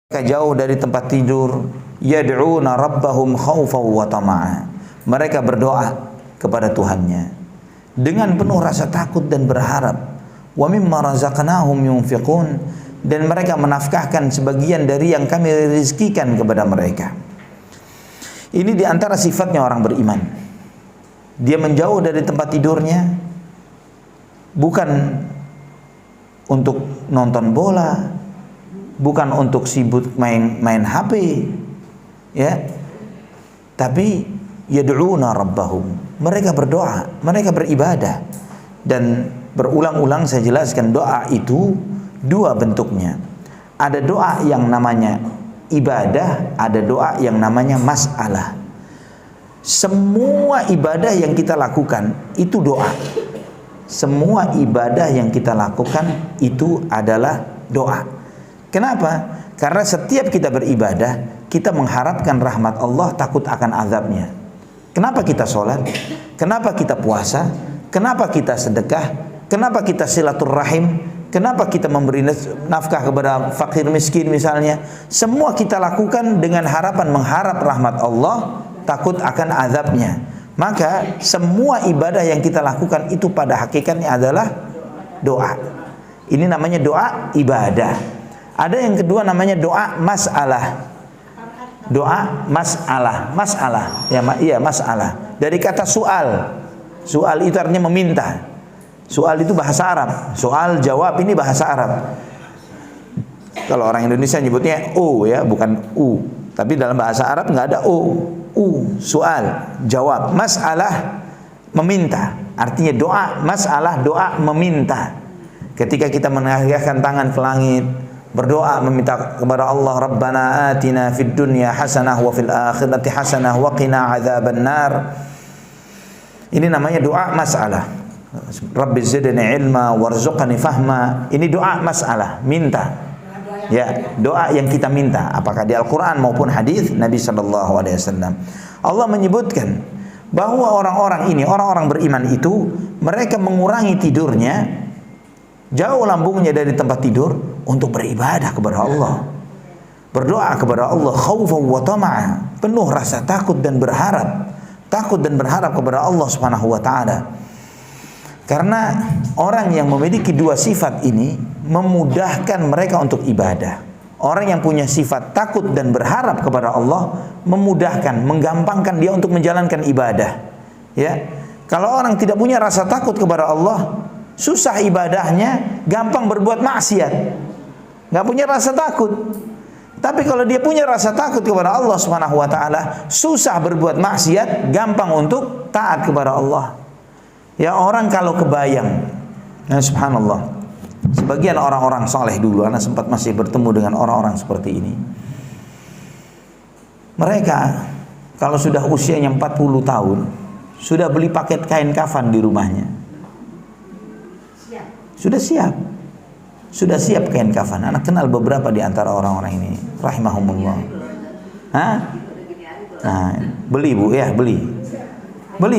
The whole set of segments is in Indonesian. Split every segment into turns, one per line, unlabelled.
Mereka jauh dari tempat tidur, yad'una rabbahum khaufan wa tama'a. Mereka berdoa kepada Tuhannya dengan penuh rasa takut dan berharap. Wa mimma razaqnahum yunfiqun, dan mereka menafkahkan sebagian dari yang kami rizkikan kepada mereka. Ini diantara sifatnya orang beriman. Dia menjauh dari tempat tidurnya bukan untuk nonton bola, bukan untuk sibuk main HP, ya, tapi yad'una rabbahum. Mereka berdoa, mereka beribadah. Dan berulang-ulang saya jelaskan, doa itu dua bentuknya. Ada doa yang namanya ibadah, ada doa yang namanya mas'alah. Semua ibadah yang kita lakukan itu doa. Semua ibadah yang kita lakukan itu adalah doa. Kenapa? Karena setiap kita beribadah, kita mengharapkan rahmat Allah, takut akan azabnya. Kenapa kita sholat? Kenapa kita puasa? Kenapa kita sedekah? Kenapa kita silaturrahim? Kenapa kita memberi nafkah kepada fakir miskin misalnya? Semua kita lakukan dengan harapan mengharap rahmat Allah, takut akan azabnya. Maka semua ibadah yang kita lakukan itu pada hakikatnya adalah doa. Ini namanya doa ibadah. Ada yang kedua namanya doa mas'alah. Doa mas'alah, mas'alah. Ya, iya mas'alah. Dari kata soal. Soal itu artinya meminta. Soal itu bahasa Arab. Soal jawab ini bahasa Arab. Kalau orang Indonesia nyebutnya u, ya, bukan u. Tapi dalam bahasa Arab nggak ada u. Soal, jawab. Mas'alah meminta. Artinya doa, mas'alah doa meminta. Ketika kita menanggalkan tangan ke langit, berdoa meminta kepada Allah, Rabbana atina fid dunya hasanah wa fil akhirati hasanah wa qina adzabannar. Ini namanya doa masalah. Rabbi zidni ilma warzuqni fahma. Ini doa masalah, minta. Ya, doa yang kita minta, apakah di Al-Qur'an maupun hadis Nabi sallallahu alaihi wasallam. Allah menyebutkan bahwa orang-orang ini, orang-orang beriman itu, mereka mengurangi tidurnya, jauh lambungnya dari tempat tidur untuk beribadah kepada Allah, berdoa kepada Allah khaufan wa tama'a, penuh rasa takut dan berharap, kepada Allah Subhanahu wa taala. Karena orang yang memiliki dua sifat ini memudahkan mereka untuk ibadah. Orang yang punya sifat takut dan berharap kepada Allah memudahkan, menggampangkan dia untuk menjalankan ibadah. Ya, kalau orang tidak punya rasa takut kepada Allah, susah ibadahnya, gampang berbuat maksiat. Nggak punya rasa takut. Tapi kalau dia punya rasa takut kepada Allah Subhanahu wa taala, susah berbuat maksiat, gampang untuk taat kepada Allah. Ya, orang kalau kebayang, ya subhanallah, sebagian orang-orang soleh dulu, anak sempat masih bertemu dengan orang-orang seperti ini. Mereka kalau sudah usianya 40 tahun, sudah beli paket kain kafan di rumahnya. Sudah siap kain kafan. Anak kenal beberapa di antara orang-orang ini, rahimahumullah. Nah, beli bu, ya beli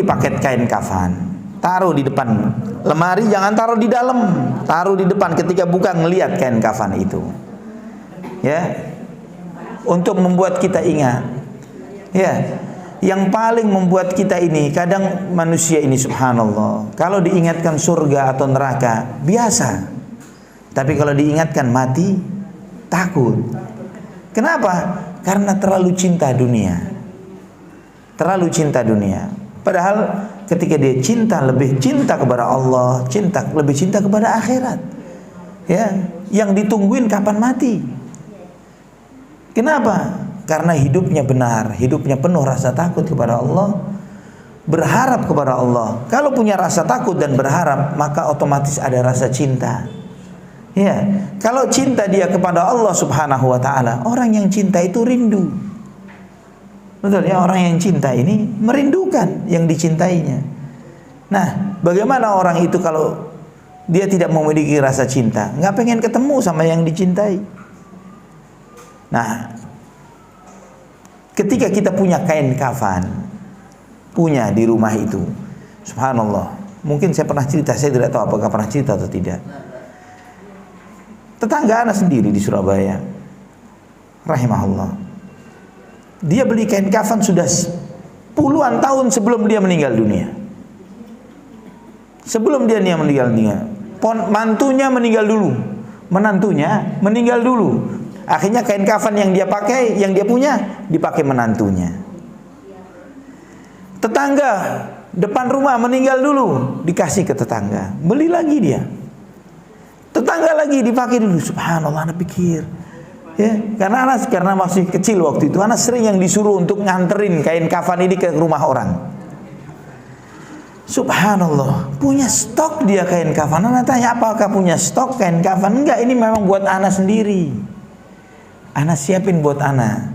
paket kain kafan, taruh di depan lemari, jangan taruh di dalam, taruh di depan. Ketika buka ngelihat kain kafan itu, ya, untuk membuat kita ingat, ya. Yang paling membuat kita ini, kadang manusia ini subhanallah, kalau diingatkan surga atau neraka biasa, tapi kalau diingatkan mati takut. Kenapa? Karena terlalu cinta dunia. Padahal ketika dia cinta, lebih cinta kepada Allah, lebih cinta kepada akhirat. Ya, yang ditungguin kapan mati. Kenapa? Karena hidupnya benar, hidupnya penuh rasa takut kepada Allah, berharap kepada Allah. Kalau punya rasa takut dan berharap, maka otomatis ada rasa cinta. Ya, kalau cinta dia kepada Allah Subhanahu wa taala, orang yang cinta itu rindu. Betul ya, orang yang cinta ini merindukan yang dicintainya. Nah, bagaimana orang itu kalau dia tidak memiliki rasa cinta, nggak pengen ketemu sama yang dicintai. Nah, ketika kita punya kain kafan, punya di rumah itu, subhanallah, mungkin saya pernah cerita, saya tidak tahu apakah pernah cerita atau tidak. Tetangga anak sendiri di Surabaya, rahimahullah. Dia beli kain kafan sudah puluhan tahun sebelum dia meninggal dunia. Sebelum dia meninggal dunia, mantunya meninggal dulu, menantunya meninggal dulu. Akhirnya kain kafan yang dia pakai, yang dia punya, dipakai menantunya. Tetangga depan rumah meninggal dulu, dikasih ke tetangga, beli lagi dia. Tetangga lagi dipakai dulu. Subhanallah, anak pikir, ya, karena masih kecil waktu itu, anak sering yang disuruh untuk nganterin kain kafan ini ke rumah orang. Subhanallah, punya stok dia kain kafan. Anak tanya, apakah punya stok kain kafan? Enggak, ini memang buat anak sendiri. Anak siapin buat anak.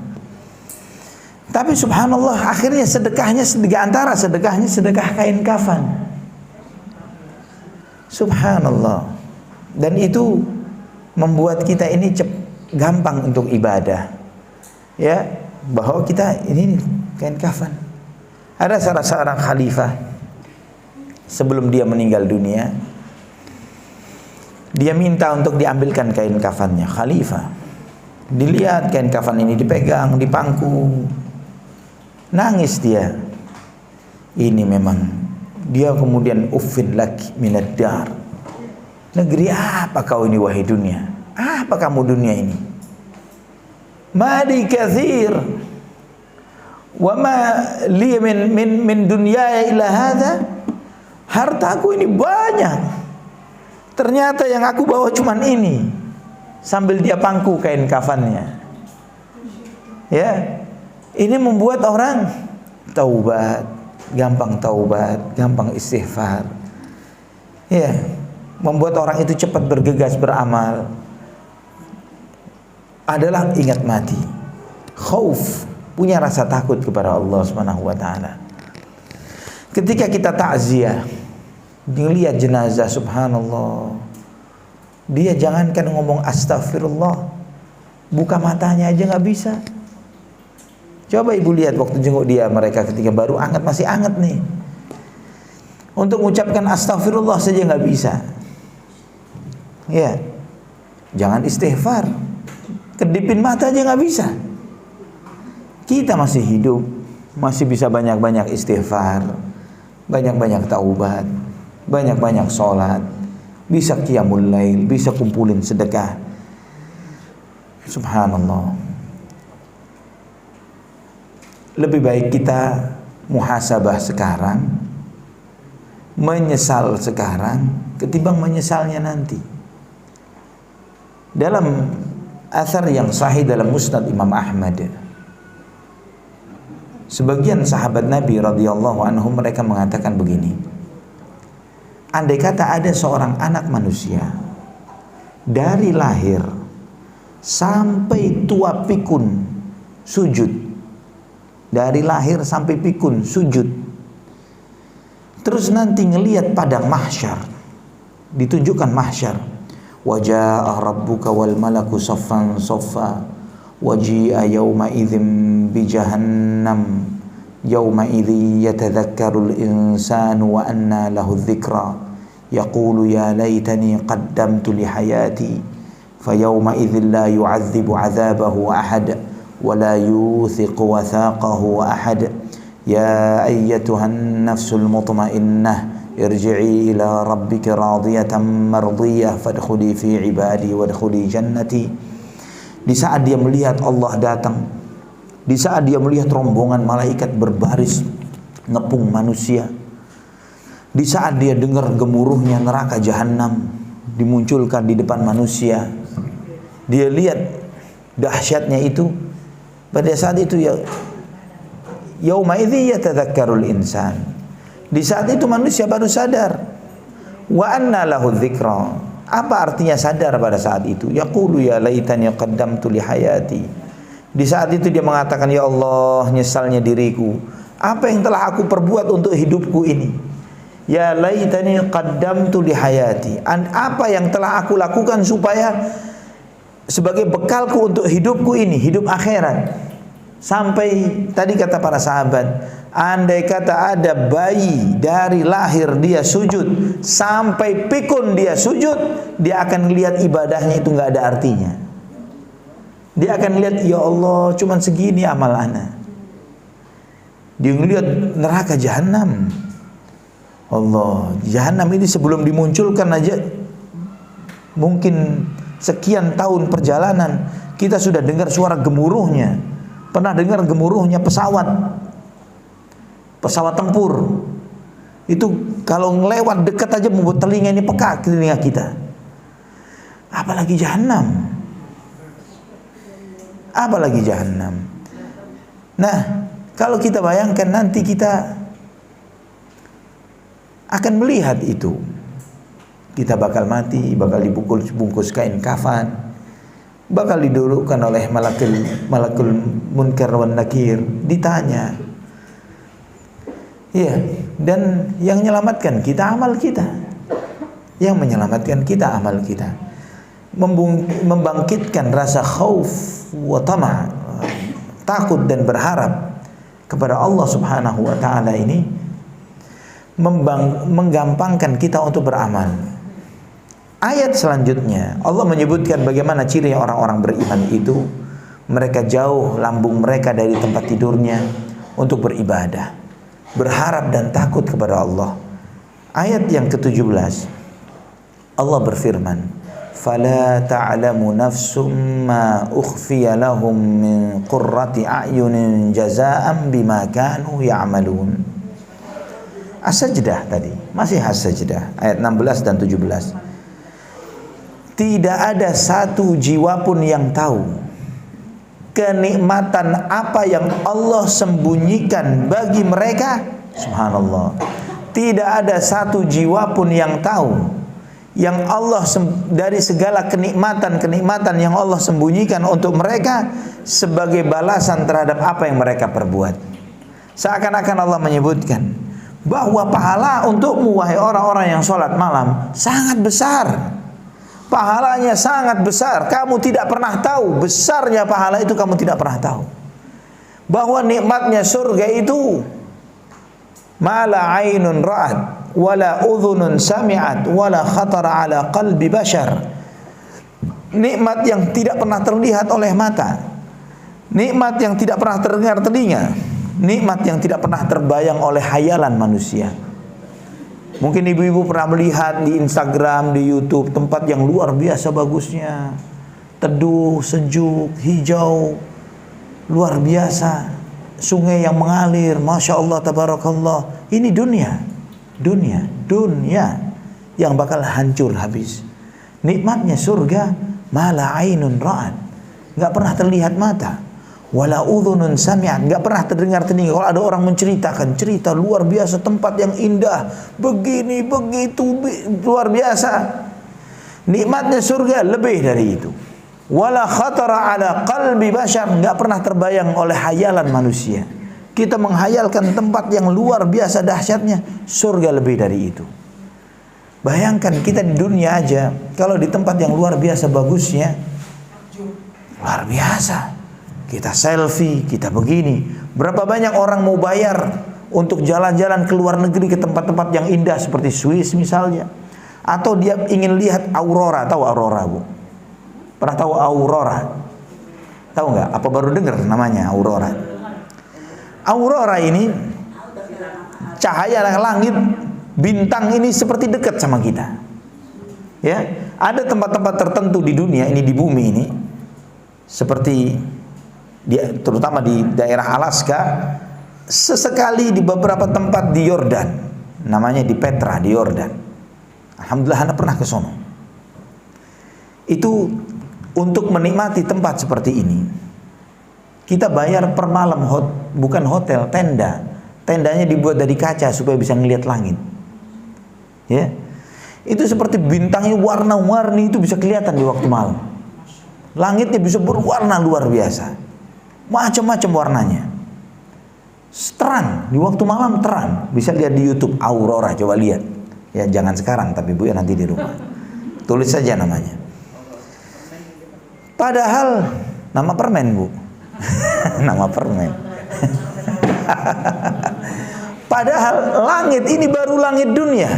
Tapi subhanallah, akhirnya sedekahnya sedekah kain kafan. Subhanallah. Dan itu membuat kita ini gampang untuk ibadah. Ya, bahwa kita ini kain kafan. Ada salah seorang khalifah sebelum dia meninggal dunia, dia minta untuk diambilkan kain kafannya. Khalifah dilihat kain kafan ini, dipegang, dipangku, nangis dia. Ini memang dia kemudian uffin laki minad dar. Negeri apa kau ini wahai dunia? Apa kamu dunia ini? Mali kathir wa ma li min dunya ila hadha. Hartaku ini banyak, ternyata yang aku bawa cuman ini. Sambil dia pangku kain kafannya. Ya, ini membuat orang taubat, gampang istighfar. Ya, membuat orang itu cepat bergegas beramal. Adalah ingat mati, khauf, punya rasa takut kepada Allah Subhanahu wa taala. Ketika kita takziah, dilihat jenazah, subhanallah, dia jangankan ngomong astagfirullah, buka matanya aja nggak bisa. Coba ibu lihat waktu jenguk dia, mereka ketika baru anget, masih anget nih, untuk mengucapkan astagfirullah saja nggak bisa. Ya, jangan istighfar, kedipin mata aja nggak bisa. Kita masih hidup, masih bisa banyak-banyak istighfar, banyak-banyak taubat, banyak-banyak sholat, bisa qiyamul lail, bisa kumpulin sedekah. Subhanallah. Lebih baik kita muhasabah sekarang, menyesal sekarang, ketimbang menyesalnya nanti. Dalam athar yang sahih dalam Musnad Imam Ahmad, sebagian sahabat Nabi radhiyallahu anhum mereka mengatakan begini: andai kata ada seorang anak manusia dari lahir sampai tua pikun sujud, dari lahir sampai pikun sujud, terus nanti ngelihat padang mahsyar, ditunjukkan mahsyar, wajaa rabbuka wal malaku saffan saffa waji'a yawma idzin bi jahannam yawma idzi yatadhakkarul insanu wa anna lahu dzikra yaqulu ya laitani qaddamtu li hayati fayawma idzin la yu'adzibu 'adzabahu ahad wa la yuthiqu wathaqahu ahad ya ayyatuhan nafsul mutmainnah irji'i ila rabbiki radiyatan mardiyah fadkhuli fi ibadi wadkhuli jannati. Di saat dia melihat Allah datang, di saat dia melihat rombongan malaikat berbaris ngepung manusia, di saat dia dengar gemuruhnya neraka jahanam dimunculkan di depan manusia, dia lihat dahsyatnya itu. Pada saat itu ya yauma idzi yatadzakkarul insan, di saat itu manusia baru sadar. Wa anna lahu dzikra. Apa artinya sadar pada saat itu? Yaqulu ya laitani qaddamtu li hayati. Di saat itu dia mengatakan, ya Allah, nyesalnya diriku, apa yang telah aku perbuat untuk hidupku ini. Ya laitani qaddamtu li hayati. Apa yang telah aku lakukan supaya sebagai bekalku untuk hidupku ini, hidup akhirat. Sampai tadi kata para sahabat, andai kata ada bayi dari lahir dia sujud sampai pikun dia sujud, dia akan lihat ibadahnya itu nggak ada artinya. Dia akan lihat, ya Allah, cuman segini amal ana. Dia ngelihat neraka jahanam. Allah, jahanam ini sebelum dimunculkan aja mungkin sekian tahun perjalanan kita sudah dengar suara gemuruhnya. Pernah dengar gemuruhnya pesawat tempur. Itu kalau ngelewat dekat aja membuat telinga ini peka, telinga kita. Apalagi jahanam. Apalagi jahanam. Nah, kalau kita bayangkan nanti kita akan melihat itu. Kita bakal mati, bakal dibungkus kain kafan, bakal didudukkan oleh malakul munkar wan nakir, ditanya. Iya, dan yang menyelamatkan kita amal kita. Yang menyelamatkan kita amal kita. Membangkitkan rasa khauf wa tama', takut dan berharap kepada Allah Subhanahu wa taala ini menggampangkan kita untuk beramal. Ayat selanjutnya Allah menyebutkan bagaimana ciri orang-orang beriman itu, mereka jauh lambung mereka dari tempat tidurnya untuk beribadah, berharap dan takut kepada Allah. Ayat yang ke-17 Allah berfirman, "Fala ta'lamu nafsum ma ukhfiya lahum min qurrati a'yunin jazaa'an bima kanu ya'malun." As-Sajdah tadi, masih As-Sajdah ayat 16 dan 17. Tidak ada satu jiwa pun yang tahu kenikmatan apa yang Allah sembunyikan bagi mereka. Subhanallah. Tidak ada satu jiwa pun yang tahu yang Allah dari segala kenikmatan yang Allah sembunyikan untuk mereka sebagai balasan terhadap apa yang mereka perbuat. Seakan-akan Allah menyebutkan bahwa pahala untukmu wahai orang-orang yang sholat malam sangat besar. Pahalanya sangat besar. Kamu tidak pernah tahu besarnya pahala itu, kamu tidak pernah tahu. Bahwa nikmatnya surga itu mala ainun ra'at wala udhunun sami'at wala khatara ala qalbi bashar. Nikmat yang tidak pernah terlihat oleh mata, nikmat yang tidak pernah terdengar telinga, nikmat yang tidak pernah terbayang oleh hayalan manusia. Mungkin ibu-ibu pernah melihat di Instagram, di YouTube tempat yang luar biasa bagusnya, teduh, sejuk, hijau, luar biasa, sungai yang mengalir, masya Allah, tabarakallah. Ini dunia yang bakal hancur habis. Nikmatnya surga mala ainun ra'at, nggak pernah terlihat mata, wala udhunun sami'at, nggak pernah terdengar telinga. Kalau ada orang menceritakan cerita luar biasa, tempat yang indah, begini begitu luar biasa, nikmatnya surga lebih dari itu. Wala khatara ala qalbi bashar, nggak pernah terbayang oleh hayalan manusia. Kita menghayalkan tempat yang luar biasa dahsyatnya, surga lebih dari itu. Bayangkan kita di dunia aja, kalau di tempat yang luar biasa bagusnya, luar biasa. Kita selfie, kita begini. Berapa banyak orang mau bayar untuk jalan-jalan ke luar negeri ke tempat-tempat yang indah seperti Swiss misalnya. Atau dia ingin lihat aurora. Tahu aurora, Bu? Pernah tahu aurora? Tahu nggak? Apa baru dengar namanya aurora? Aurora ini cahaya langit, bintang ini seperti dekat sama kita. Ya, ada tempat-tempat tertentu di dunia ini, di bumi ini, seperti terutama di daerah Alaska, sesekali di beberapa tempat di Yordan, namanya di Petra di Yordan. Alhamdulillah Anda pernah ke sono. Itu untuk menikmati tempat seperti ini, kita bayar per malam, bukan hotel, tenda. Tendanya dibuat dari kaca supaya bisa ngelihat langit. Ya, itu seperti bintangnya warna-warni itu bisa kelihatan di waktu malam. Langitnya bisa berwarna luar biasa, macam-macam warnanya. Terang di waktu malam, terang. Bisa lihat di YouTube aurora, coba lihat. Ya jangan sekarang, tapi Bu ya nanti di rumah. Tulis saja namanya. Padahal nama permen, Bu. Nama permen. Padahal langit ini baru langit dunia.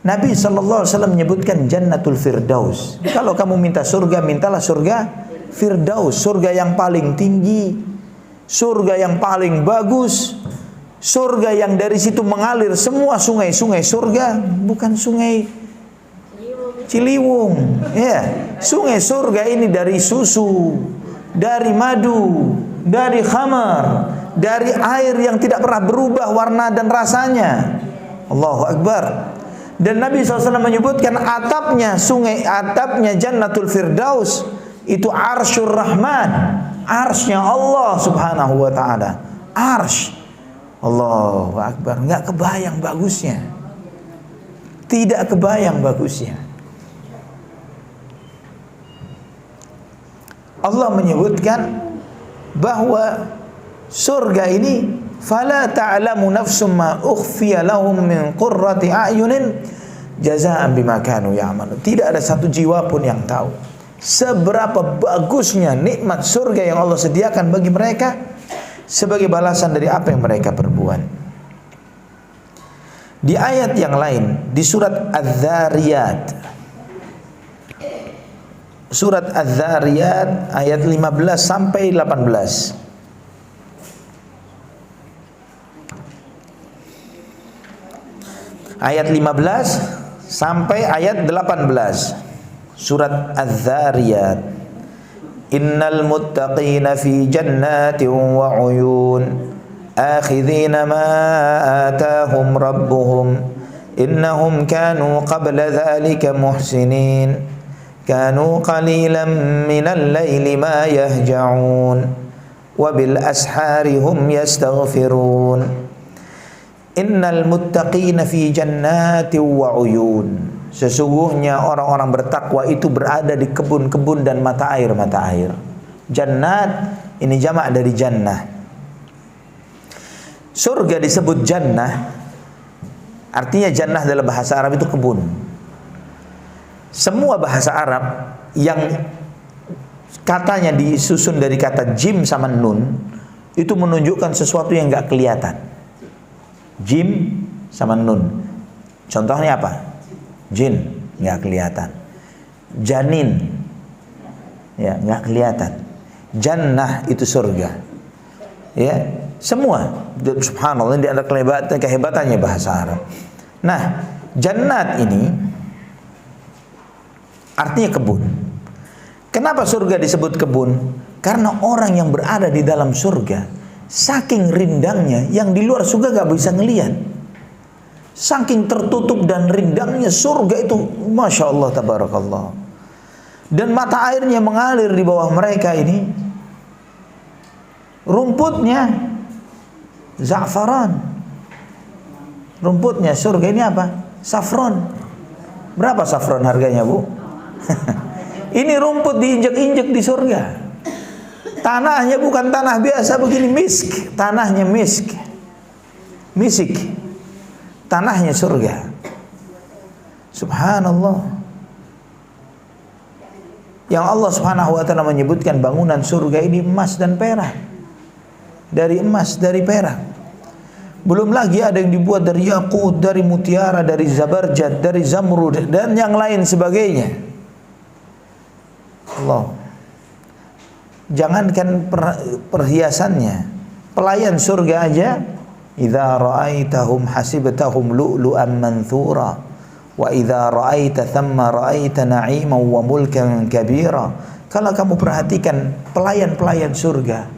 Nabi SAW menyebutkan Jannatul Firdaus. Kalau kamu minta surga, mintalah surga Firdaus, surga yang paling tinggi, surga yang paling bagus, surga yang dari situ mengalir semua sungai-sungai surga, bukan sungai Ciliwung. Ya, sungai surga ini dari susu, dari madu, dari khamar, dari air yang tidak pernah berubah warna dan rasanya. Allahu Akbar. Dan Nabi SAW menyebutkan atapnya sungai, atapnya Jannatul Firdaus itu Arsyur Rahman, arsy-nya Allah Subhanahu wa taala. Arsy. Allahu Akbar. Enggak kebayang bagusnya. Tidak kebayang bagusnya. Allah menyebutkan bahwa surga ini fala ta'lamu nafsum ma ukhfiya lahum min qurrati a'yunin jazaa'an bima kanu ya'malun. Tidak ada satu jiwa pun yang tahu seberapa bagusnya nikmat surga yang Allah sediakan bagi mereka sebagai balasan dari apa yang mereka perbuat. Di ayat yang lain, di surat Az-Zariyat, surat Az-Zariyat ayat 15 sampai 18. Ayat 15 sampai ayat 18. Surat Az-Zariyat. Innal muttaqina fi jannatin wa 'uyun akhidhina ma atahum rabbuhum innahum kanu qabla dhalika muhsinin kanu qalilan minal laili ma yahja'un wa bil ashari hum yastaghfirun. Innal muttaqina fi jannatin wa 'uyun. Sesungguhnya orang-orang bertakwa itu berada di kebun-kebun dan mata air-mata air. Jannat ini jamak dari jannah. Surga disebut jannah, artinya jannah dalam bahasa Arab itu kebun. Semua bahasa Arab yang katanya disusun dari kata jim sama nun itu menunjukkan sesuatu yang enggak kelihatan. Jim sama nun. Contohnya apa? Jin, nggak kelihatan. Janin, ya nggak kelihatan. Jannah itu surga. Ya, semua. Subhanallah, ini ada kehebatannya bahasa Arab. Nah, jannat ini artinya kebun. Kenapa surga disebut kebun? Karena orang yang berada di dalam surga, saking rindangnya, yang di luar surga nggak bisa ngelihat. Saking tertutup dan rindangnya surga itu, Masya Allah, Tabarakallah. Dan mata airnya mengalir di bawah mereka ini. Rumputnya za'faran. Rumputnya surga ini apa? Safron. Berapa safron harganya, Bu? Ini rumput diinjek-injek di surga. Tanahnya bukan tanah biasa begini, misk. Tanahnya misk. Misik. Tanahnya surga. Subhanallah. Yang Allah Subhanahu wa taala menyebutkan bangunan surga ini emas dan perak. Dari emas, dari perak. Belum lagi ada yang dibuat dari yakut, dari mutiara, dari zabarjad, dari zamrud dan yang lain sebagainya. Allah. Jangankan perhiasannya, pelayan surga aja, idza ra'aitahum hasibtahum lu'lu'an manthura wa idza ra'aita thamma ra'aita na'iman wa mulkan kabira. Kalau kamu perhatikan pelayan-pelayan surga,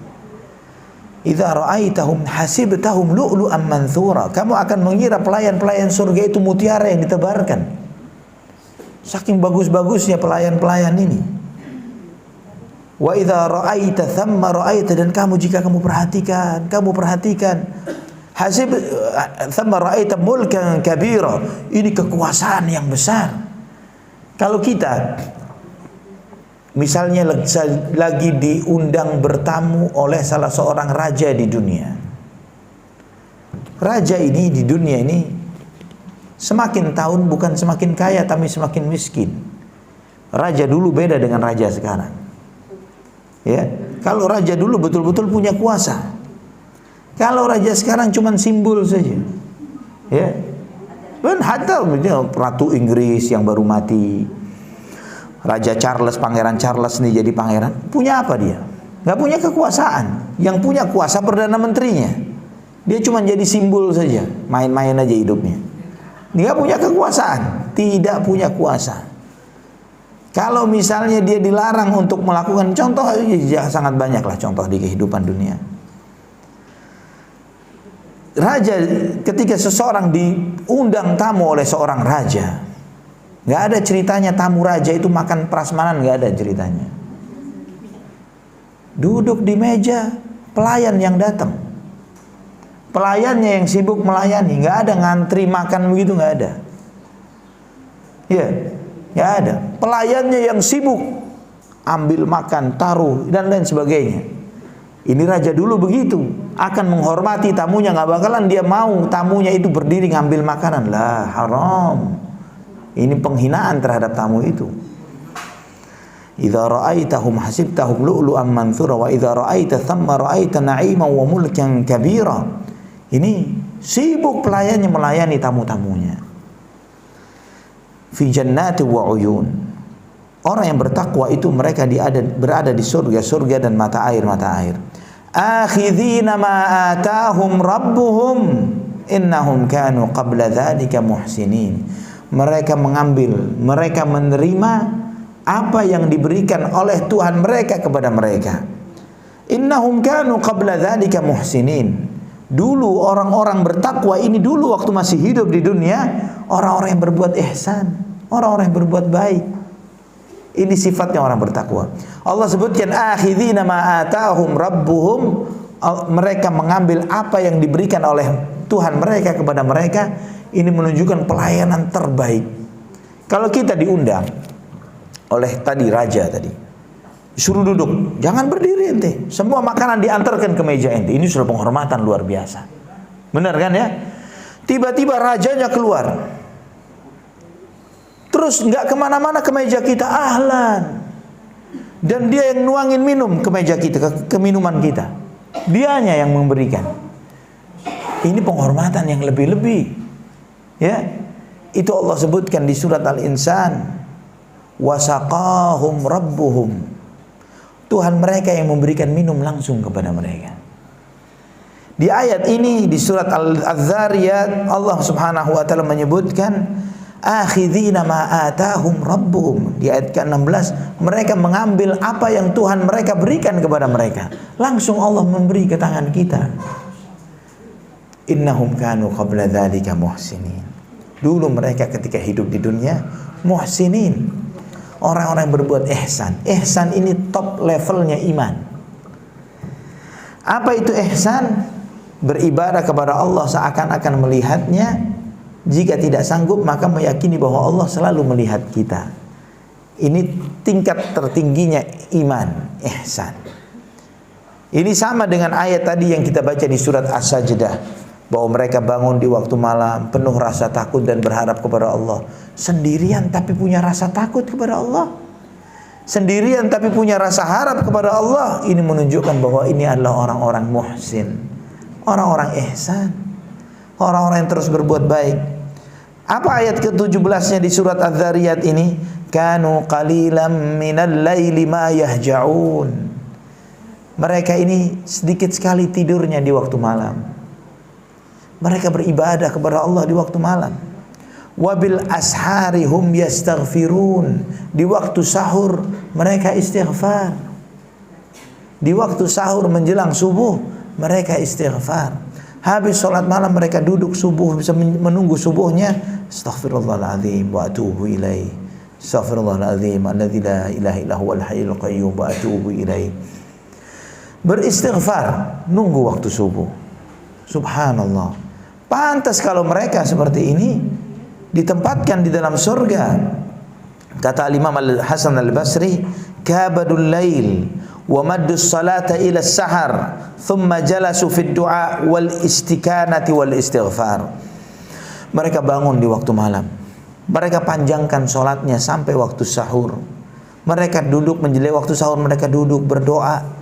idza ra'aitahum hasibtahum lu'lu'an manthura, kamu akan mengira pelayan-pelayan surga itu mutiara yang ditebarkan. Saking bagus-bagusnya pelayan-pelayan ini. Wa idza ra'aita thamma ra'aita, dan kamu jika kamu perhatikan hasib thamma ra'aita mulkan kabira, ini kekuasaan yang besar. Kalau kita misalnya lagi diundang bertamu oleh salah seorang raja di dunia. Raja ini di dunia ini semakin tahun bukan semakin kaya tapi semakin miskin. Raja dulu beda dengan raja sekarang. Ya, kalau raja dulu betul-betul punya kuasa. Kalau raja sekarang cuma simbol saja. Ya. Dan hatta Ratu Inggris yang baru mati, Raja Charles, Pangeran Charles nih jadi pangeran, punya apa dia? Nggak punya kekuasaan. Yang punya kuasa Perdana Menterinya. Dia cuma jadi simbol saja, main-main aja hidupnya. Dia punya kekuasaan, tidak punya kuasa. Kalau misalnya dia dilarang untuk melakukan contoh, ya sangat banyak lah contoh di kehidupan dunia. Raja, ketika seseorang diundang tamu oleh seorang raja, nggak ada ceritanya tamu raja itu makan prasmanan, nggak ada ceritanya. Duduk di meja, pelayan yang datang, pelayannya yang sibuk melayani, nggak ada ngantri makan begitu, nggak ada. Ya, nggak ada. Pelayannya yang sibuk ambil makan, taruh dan lain sebagainya. Ini raja dulu begitu, akan menghormati tamunya, nggak bakalan dia mau tamunya itu berdiri ngambil makanan. Lah, haram. Ini penghinaan terhadap tamu itu. Idza ra'aitahum hasibtahum lu'lu'an manthura wa idza ra'aita thamma ra'aita na'iman wa mulkan kabira. Ini sibuk pelayannya melayani tamu-tamunya. Fi jannati wa uyun. Orang yang bertakwa itu mereka berada di surga dan mata air. Akhidhina ma atahum rabbuhum innahum kanu qabla dzalika muhsinin. Mereka menerima apa yang diberikan oleh Tuhan mereka kepada mereka. Innahum kanu qabla dzalika muhsinin. Dulu orang-orang bertakwa ini dulu waktu masih hidup di dunia, orang-orang yang berbuat ihsan, orang-orang yang berbuat baik. Ini sifatnya orang bertakwa. Allah sebutkan akhidhina ma atahum rabbuhum, mereka mengambil apa yang diberikan oleh Tuhan mereka kepada mereka. Ini menunjukkan pelayanan terbaik. Kalau kita diundang oleh tadi raja tadi, suruh duduk, jangan berdiri ente. Semua makanan diantarkan ke meja ente. Ini sudah penghormatan luar biasa. Benar kan ya? Tiba-tiba rajanya keluar, terus nggak kemana-mana ke meja kita, ahlan. Dan dia yang nuangin minum ke meja kita, ke minuman kita. Dianya yang memberikan. Ini penghormatan yang lebih-lebih. Ya, itu Allah sebutkan di surat Al-Insan. Wasaqahum rabbuhum. Tuhan mereka yang memberikan minum langsung kepada mereka. Di ayat ini di surat Al-Dzariyat Allah Subhanahu wa taala menyebutkan akhidhina ma atahum rabbuhum. Di ayat ke-16 mereka mengambil apa yang Tuhan mereka berikan kepada mereka. Langsung Allah memberi ke tangan kita. Innahum kanu qabla dzalika muhsinin. Dulu mereka ketika hidup di dunia muhsinin, orang-orang yang berbuat ihsan. Ihsan ini top levelnya iman. Apa itu ihsan? Beribadah kepada Allah seakan-akan melihatnya. Jika tidak sanggup maka meyakini bahwa Allah selalu melihat kita. Ini tingkat tertingginya iman, ihsan. Ini sama dengan ayat tadi yang kita baca di surat As-Sajdah, bahwa mereka bangun di waktu malam penuh rasa takut dan berharap kepada Allah. Sendirian tapi punya rasa takut kepada Allah. Sendirian tapi punya rasa harap kepada Allah. Ini menunjukkan bahwa ini adalah orang-orang muhsin, orang-orang ihsan, orang-orang yang terus berbuat baik. Apa ayat ke-17-nya di surat Az-Zariyat ini? Kanu qalilan minal laili ma yahja'un. Mereka ini sedikit sekali tidurnya di waktu malam. Mereka beribadah kepada Allah di waktu malam. Wabil ashari hum yastaghfirun. Di waktu sahur mereka istighfar. Di waktu sahur menjelang subuh mereka istighfar. Habis sholat malam mereka duduk subuh bisa menunggu subuhnya. Astaghfirullahaladzim wa atubu ilaih. Astaghfirullahaladzim alladzi la ilaha illa huwal hayyul qayyum wa atubu ilaih. Beristighfar nunggu waktu subuh. Subhanallah. Pantas kalau mereka seperti ini ditempatkan di dalam surga. Kata Imam Al-Hasan Al-Basri, kabadul lail wa maddus salata ila sahar thumma jalasu fid du'a wal istikanati wal istighfar. Mereka bangun di waktu malam. Mereka panjangkan salatnya sampai waktu sahur. Mereka duduk menjelang waktu sahur, mereka duduk berdoa.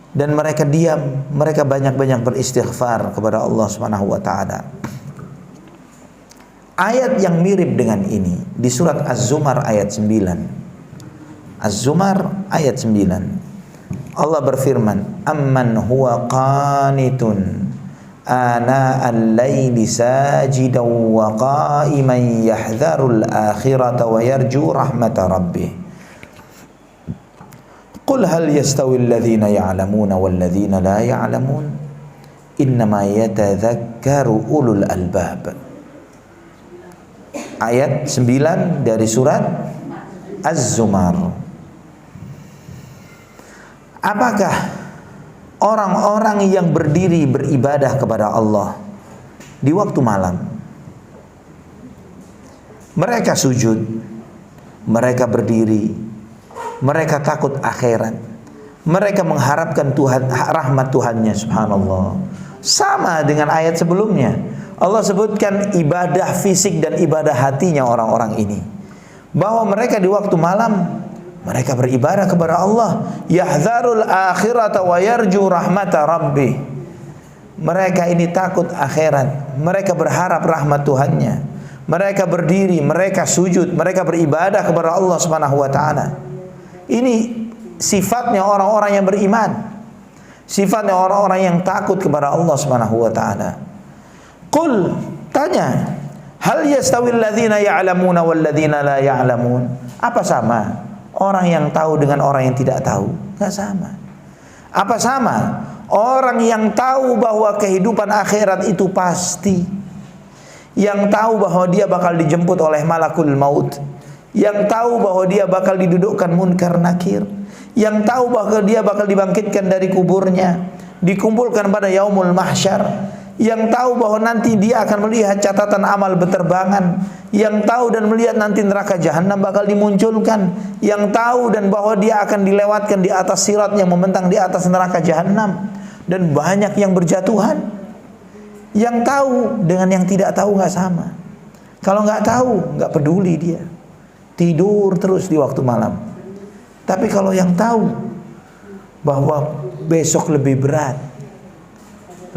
Dan mereka diam, mereka banyak-banyak beristighfar kepada Allah Subhanahu wa taala. Ayat yang mirip dengan ini di surat Az-Zumar ayat 9. Az-Zumar ayat 9. Allah berfirman, amman huwa qanitun ana al-laili sajidan wa qa'iman yahdharul akhirata wa yarju rahmata rabbih. Qul hal yastawi alladhina ya'lamuna wal ladhina la ya'lamun innama yatadhakkaru ulul albab. Ayat 9 dari surat Az-Zumar. Apakah orang-orang yang berdiri beribadah kepada Allah di waktu malam, mereka sujud, mereka berdiri, mereka takut akhirat, mereka mengharapkan Tuhan, rahmat Tuhannya, subhanallah. Sama dengan ayat sebelumnya, Allah sebutkan ibadah fisik dan ibadah hatinya orang-orang ini, bahwa mereka di waktu malam mereka beribadah kepada Allah, yahdzarul akhirata wa yarju rahmata rabbih. Mereka ini takut akhirat, mereka berharap rahmat Tuhannya. Mereka berdiri, mereka sujud, mereka beribadah kepada Allah Subhanahu wa taala. Ini sifatnya orang-orang yang beriman. Sifatnya orang-orang yang takut kepada Allah Subhanahu wa taala. Qul, tanya, hal yastawil ladzina ya'lamuna wal ladzina la ya'lamun? Apa sama orang yang tahu dengan orang yang tidak tahu? Enggak sama. Apa sama orang yang tahu bahwa kehidupan akhirat itu pasti, yang tahu bahwa dia bakal dijemput oleh malakul maut, yang tahu bahwa dia bakal didudukkan munkar nakir, yang tahu bahwa dia bakal dibangkitkan dari kuburnya, dikumpulkan pada yaumul mahsyar, yang tahu bahwa nanti dia akan melihat catatan amal berterbangan, yang tahu dan melihat nanti neraka jahanam bakal dimunculkan, yang tahu dan bahwa dia akan dilewatkan di atas sirat yang membentang di atas neraka jahanam, dan banyak yang berjatuhan. Yang tahu dengan yang tidak tahu nggak sama. Kalau nggak tahu, nggak peduli dia, tidur terus di waktu malam. Tapi kalau yang tahu bahwa besok lebih berat,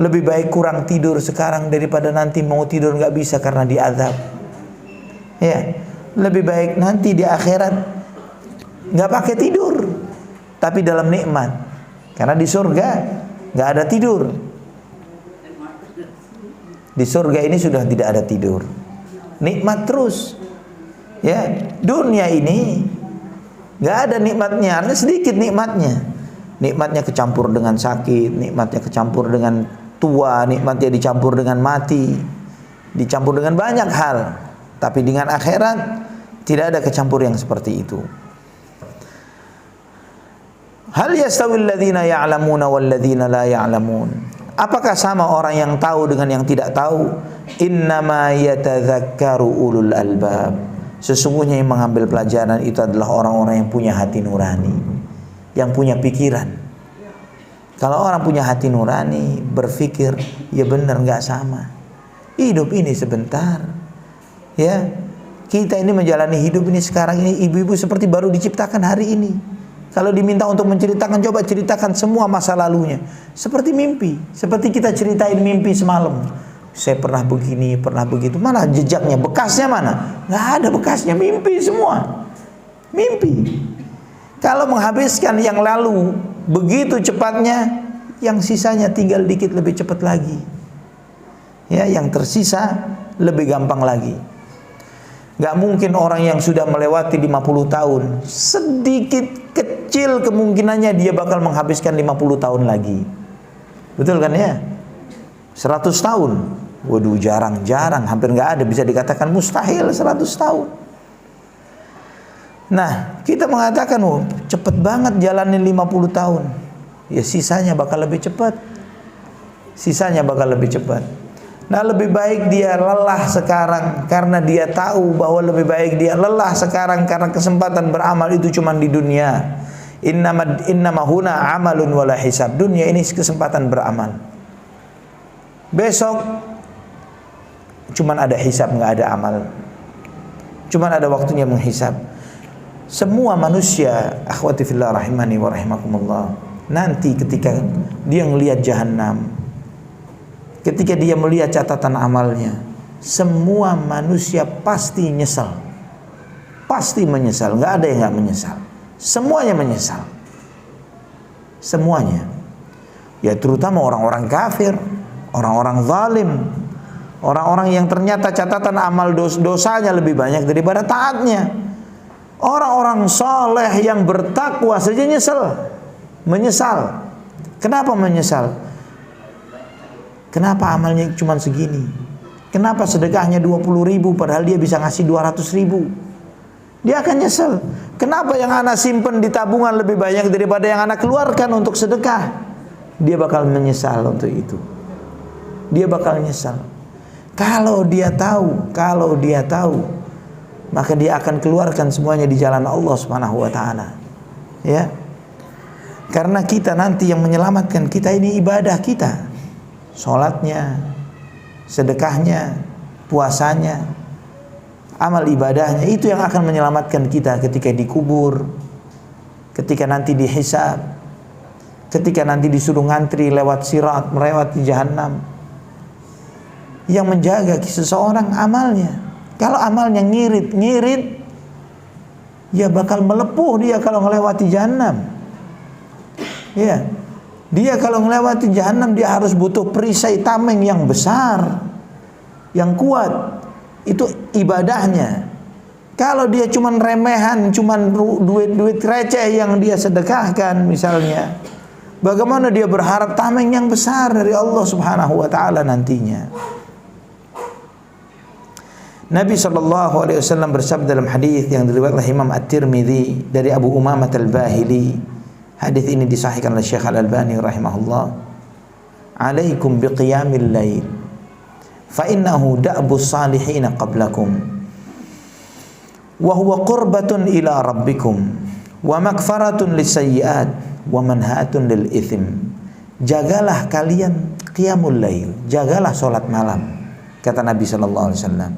lebih baik kurang tidur sekarang daripada nanti mau tidur nggak bisa karena diazab. Ya, lebih baik nanti di akhirat nggak pakai tidur, tapi dalam nikmat. Karena di surga nggak ada tidur. Di surga ini sudah tidak ada tidur, nikmat terus. Ya, dunia ini nggak ada nikmatnya, ada sedikit nikmatnya. Nikmatnya kecampur dengan sakit, nikmatnya kecampur dengan tua, nikmatnya dicampur dengan mati, dicampur dengan banyak hal. Tapi dengan akhirat tidak ada kecampur yang seperti itu. Hal yastawil ladzina ya'lamuna wal ladzina la ya'lamun? Apakah sama orang yang tahu dengan yang tidak tahu? Innama yatadzakkaru ulul albab. Sesungguhnya yang mengambil pelajaran itu adalah orang-orang yang punya hati nurani, yang punya pikiran. Kalau orang punya hati nurani, berpikir, ya benar, nggak sama. Hidup ini sebentar. Ya, kita ini menjalani hidup ini sekarang ini, ibu-ibu seperti baru diciptakan hari ini. Kalau diminta untuk menceritakan, coba ceritakan semua masa lalunya. Seperti mimpi, seperti kita ceritain mimpi semalam. Saya pernah begini, pernah begitu. Mana jejaknya, bekasnya mana? Nggak ada bekasnya, mimpi semua. Mimpi. Kalau menghabiskan yang lalu begitu cepatnya, yang sisanya tinggal dikit lebih cepat lagi. Ya, yang tersisa lebih gampang lagi. Gak mungkin orang yang sudah melewati 50 tahun, sedikit kecil kemungkinannya dia bakal menghabiskan 50 tahun lagi. Betul kan ya? 100 tahun. Waduh, jarang-jarang, hampir gak ada, bisa dikatakan mustahil 100 tahun. Nah, kita mengatakan, oh, cepet banget jalanin 50 tahun. Ya, sisanya bakal lebih cepat. Sisanya bakal lebih cepat. Nah, lebih baik dia lelah sekarang karena dia tahu bahwa lebih baik dia lelah sekarang karena kesempatan beramal itu cuma di dunia. Innama huna amalun wala hisab. Dunia ini kesempatan beramal. Besok cuma ada hisab, nggak ada amal. Cuma ada waktunya menghisab. Semua manusia, akhwati fillah rahimani wa rahimakumullah, nanti ketika dia ngelihat jahanam, ketika dia melihat catatan amalnya, semua manusia pasti nyesal, pasti menyesal. Nggak ada yang nggak menyesal. Semuanya menyesal. Semuanya. Ya terutama orang-orang kafir, orang-orang zalim, orang-orang yang ternyata catatan amal dosanya lebih banyak daripada taatnya. Orang-orang soleh yang bertakwa saja menyesal. Kenapa menyesal? Kenapa amalnya cuma segini? Kenapa sedekahnya 20.000 padahal dia bisa ngasih 200.000? Dia akan nyesel. Kenapa yang anak simpen di tabungan lebih banyak daripada yang anak keluarkan untuk sedekah? Dia bakal menyesal untuk itu. Dia bakal nyesal. Kalau dia tahu, maka dia akan keluarkan semuanya di jalan Allah Subhanahu wa taala. Ya. Karena kita nanti yang menyelamatkan kita ini ibadah kita. Salatnya, sedekahnya, puasanya, amal ibadahnya, itu yang akan menyelamatkan kita ketika dikubur, ketika nanti dihisab, ketika nanti disuruh ngantri lewat sirat, melewati jahanam. Yang menjaga seseorang amalnya. Kalau amalnya ngirit, ya bakal melepuh dia kalau melewati jahanam. Ya, dia kalau melewati jahanam dia harus butuh perisai tameng yang besar, yang kuat. Itu ibadahnya. Kalau dia cuman remehan, cuman duit receh yang dia sedekahkan misalnya, bagaimana dia berharap tameng yang besar dari Allah Subhanahu wa taala nantinya? Nabi SAW bersabda dalam hadis yang diriwayatkan oleh Imam At-Tirmidzi dari Abu Umamah Al-Bahili. Hadis ini disahihkan oleh Syekh Al-Albani rahimahullah. Alaikum biqiyamil lail fa innahu da'bus salihin qablakum wa huwa qurbatun ila rabbikum wa magfaratun lisayyi'at wa manhatun lil ithim. Jagalah kalian qiyamul lail, jagalah salat malam, kata Nabi sallallahu alaihi wasallam.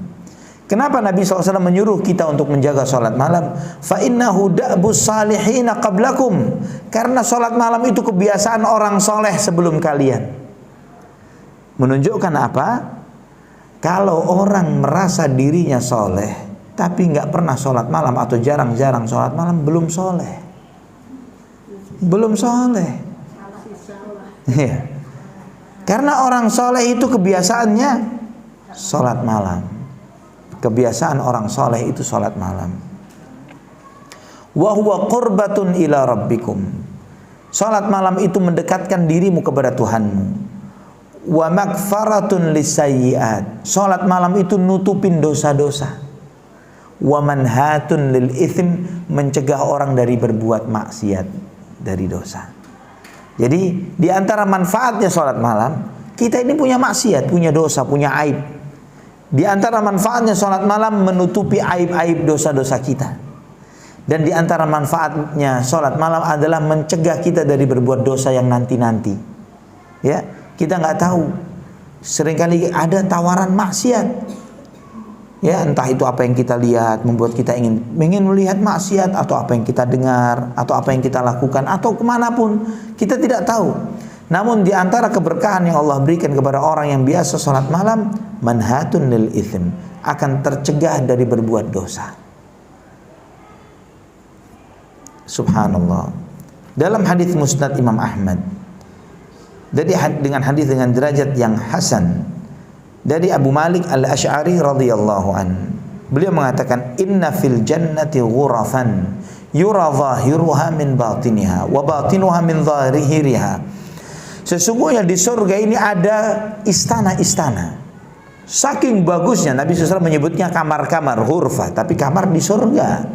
Kenapa Nabi SAW menyuruh kita untuk menjaga salat malam? Fa innahu da'bus salihin qablakum. Karena salat malam itu kebiasaan orang soleh sebelum kalian. Menunjukkan apa? Kalau orang merasa dirinya soleh tapi nggak pernah salat malam atau jarang-jarang salat malam, belum soleh. Belum soleh. Ya. Karena orang soleh itu kebiasaannya salat malam. Kebiasaan orang soleh itu salat malam. Wa huwa qurbatun ila rabbikum. Salat malam itu mendekatkan dirimu kepada Tuhanmu. Wa magfaratun lisayyi'at. Salat malam itu nutupin dosa-dosa. Wa manhatun lil ithim, mencegah orang dari berbuat maksiat, dari dosa. Jadi di antara manfaatnya salat malam, kita ini punya maksiat, punya dosa, punya aib. Di antara manfaatnya salat malam menutupi aib-aib dosa-dosa kita. Dan di antara manfaatnya salat malam adalah mencegah kita dari berbuat dosa yang nanti-nanti. Ya, kita nggak tahu. Seringkali ada tawaran maksiat. Ya, entah itu apa yang kita lihat membuat kita ingin melihat maksiat, atau apa yang kita dengar, atau apa yang kita lakukan, atau kemanapun kita tidak tahu. Namun di antara keberkahan yang Allah berikan kepada orang yang biasa salat malam, manhatun lil ithim, akan tercegah dari berbuat dosa. Subhanallah. Dalam hadis Musnad Imam Ahmad, dengan hadis dengan derajat yang hasan, dari Abu Malik Al-Asy'ari radhiyallahu an, beliau mengatakan, inna fil jannati ghurafan yura zahiruha min batiniha wa batinuha min zahiriha. Sesungguhnya di surga ini ada istana-istana. Saking bagusnya, Nabi SAW menyebutnya kamar-kamar, ghurfah, tapi kamar di surga.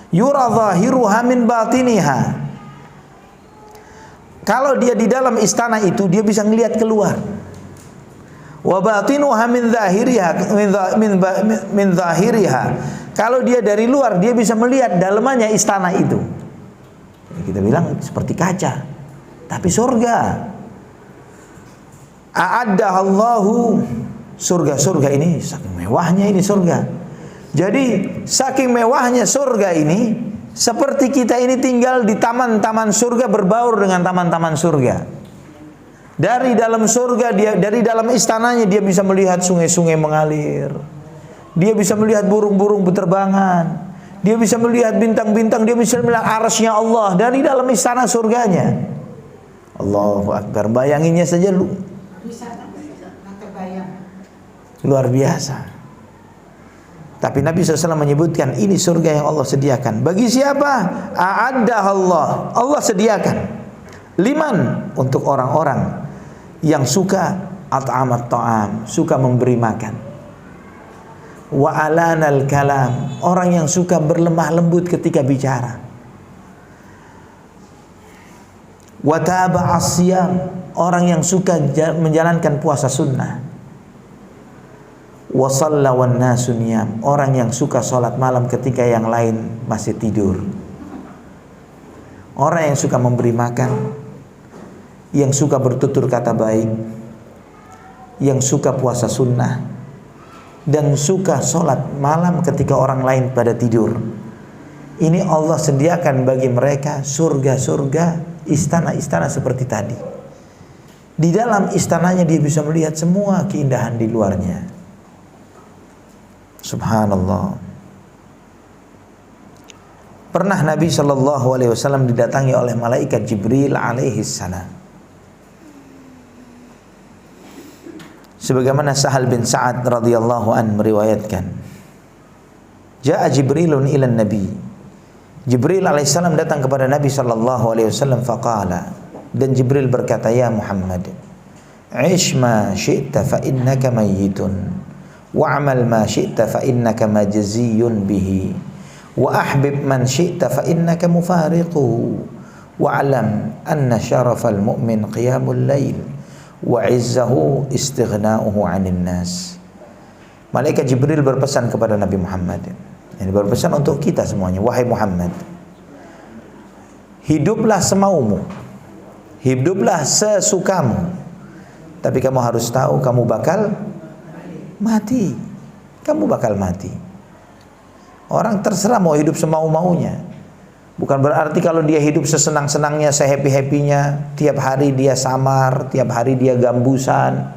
Yura zahiruha min batiniha. Kalau dia di dalam istana itu, dia bisa ngelihat keluar. Wa batinuha min zahiriha, min zahiriha. Kalau dia dari luar, dia bisa melihat dalamannya istana itu. Kita bilang seperti kaca, tapi surga. A'addahallahu, surga ini saking mewahnya ini surga. Jadi saking mewahnya surga ini, seperti kita ini tinggal di taman-taman surga, berbaur dengan taman-taman surga. Dari dalam surga dari dalam istananya dia bisa melihat sungai-sungai mengalir. Dia bisa melihat burung-burung berterbangan. Dia bisa melihat bintang-bintang, dia bisa melihat arsy-Nya Allah dari dalam istana surganya. Allahu Akbar. Bayanginnya saja lu. Luar biasa. Tapi Nabi SAW menyebutkan ini surga yang Allah sediakan. Bagi siapa? A'addah Allah. Allah sediakan. Liman, untuk orang-orang yang suka at'amat ta'am, suka memberi makan. Wa alanal kalam, orang yang suka berlemah lembut ketika bicara. Wa taba'as siyam, orang yang suka menjalankan puasa sunnah. Wa shalla wan nasu niyam, orang yang suka sholat malam ketika yang lain masih tidur. Orang yang suka memberi makan, yang suka bertutur kata baik, yang suka puasa sunnah, dan suka sholat malam ketika orang lain pada tidur. Ini Allah sediakan bagi mereka surga-surga, istana-istana seperti tadi. Di dalam istananya dia bisa melihat semua keindahan di luarnya. Subhanallah. Pernah Nabi SAW didatangi oleh malaikat Jibril alaihi salam. Sebagaimana Sahal bin Sa'ad radhiyallahu an meriwayatkan, Ja'a Jibrilun ila Nabi. Jibril alaihissalam datang kepada Nabi sallallahu alaihi wasallam faqala, dan Jibril berkata, ya Muhammad, ish ma syi'ta fa innaka mayyitun, wa'amal ma syi'ta fa innaka majziyun bihi, wa ahbib man syi'ta fa innaka mufariquhu, wa'alam anna syarafal mu'min qiyamul lail, wa izzahu istighna'uhu 'anil nas. Malaikat Jibril berpesan kepada Nabi Muhammad. Ini berpesan untuk kita semuanya. Wahai Muhammad, hiduplah semaumu, hiduplah sesukamu, tapi kamu harus tahu kamu bakal mati. Kamu bakal mati. Orang terserah mau hidup semau-maunya. Bukan berarti kalau dia hidup sesenang-senangnya, sehappy-happynya, tiap hari dia samar, tiap hari dia gambusan,